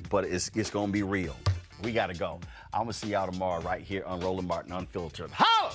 But it's gonna be real. We gotta go. I'm gonna see y'all tomorrow right here on Roland Martin Unfiltered. Holla!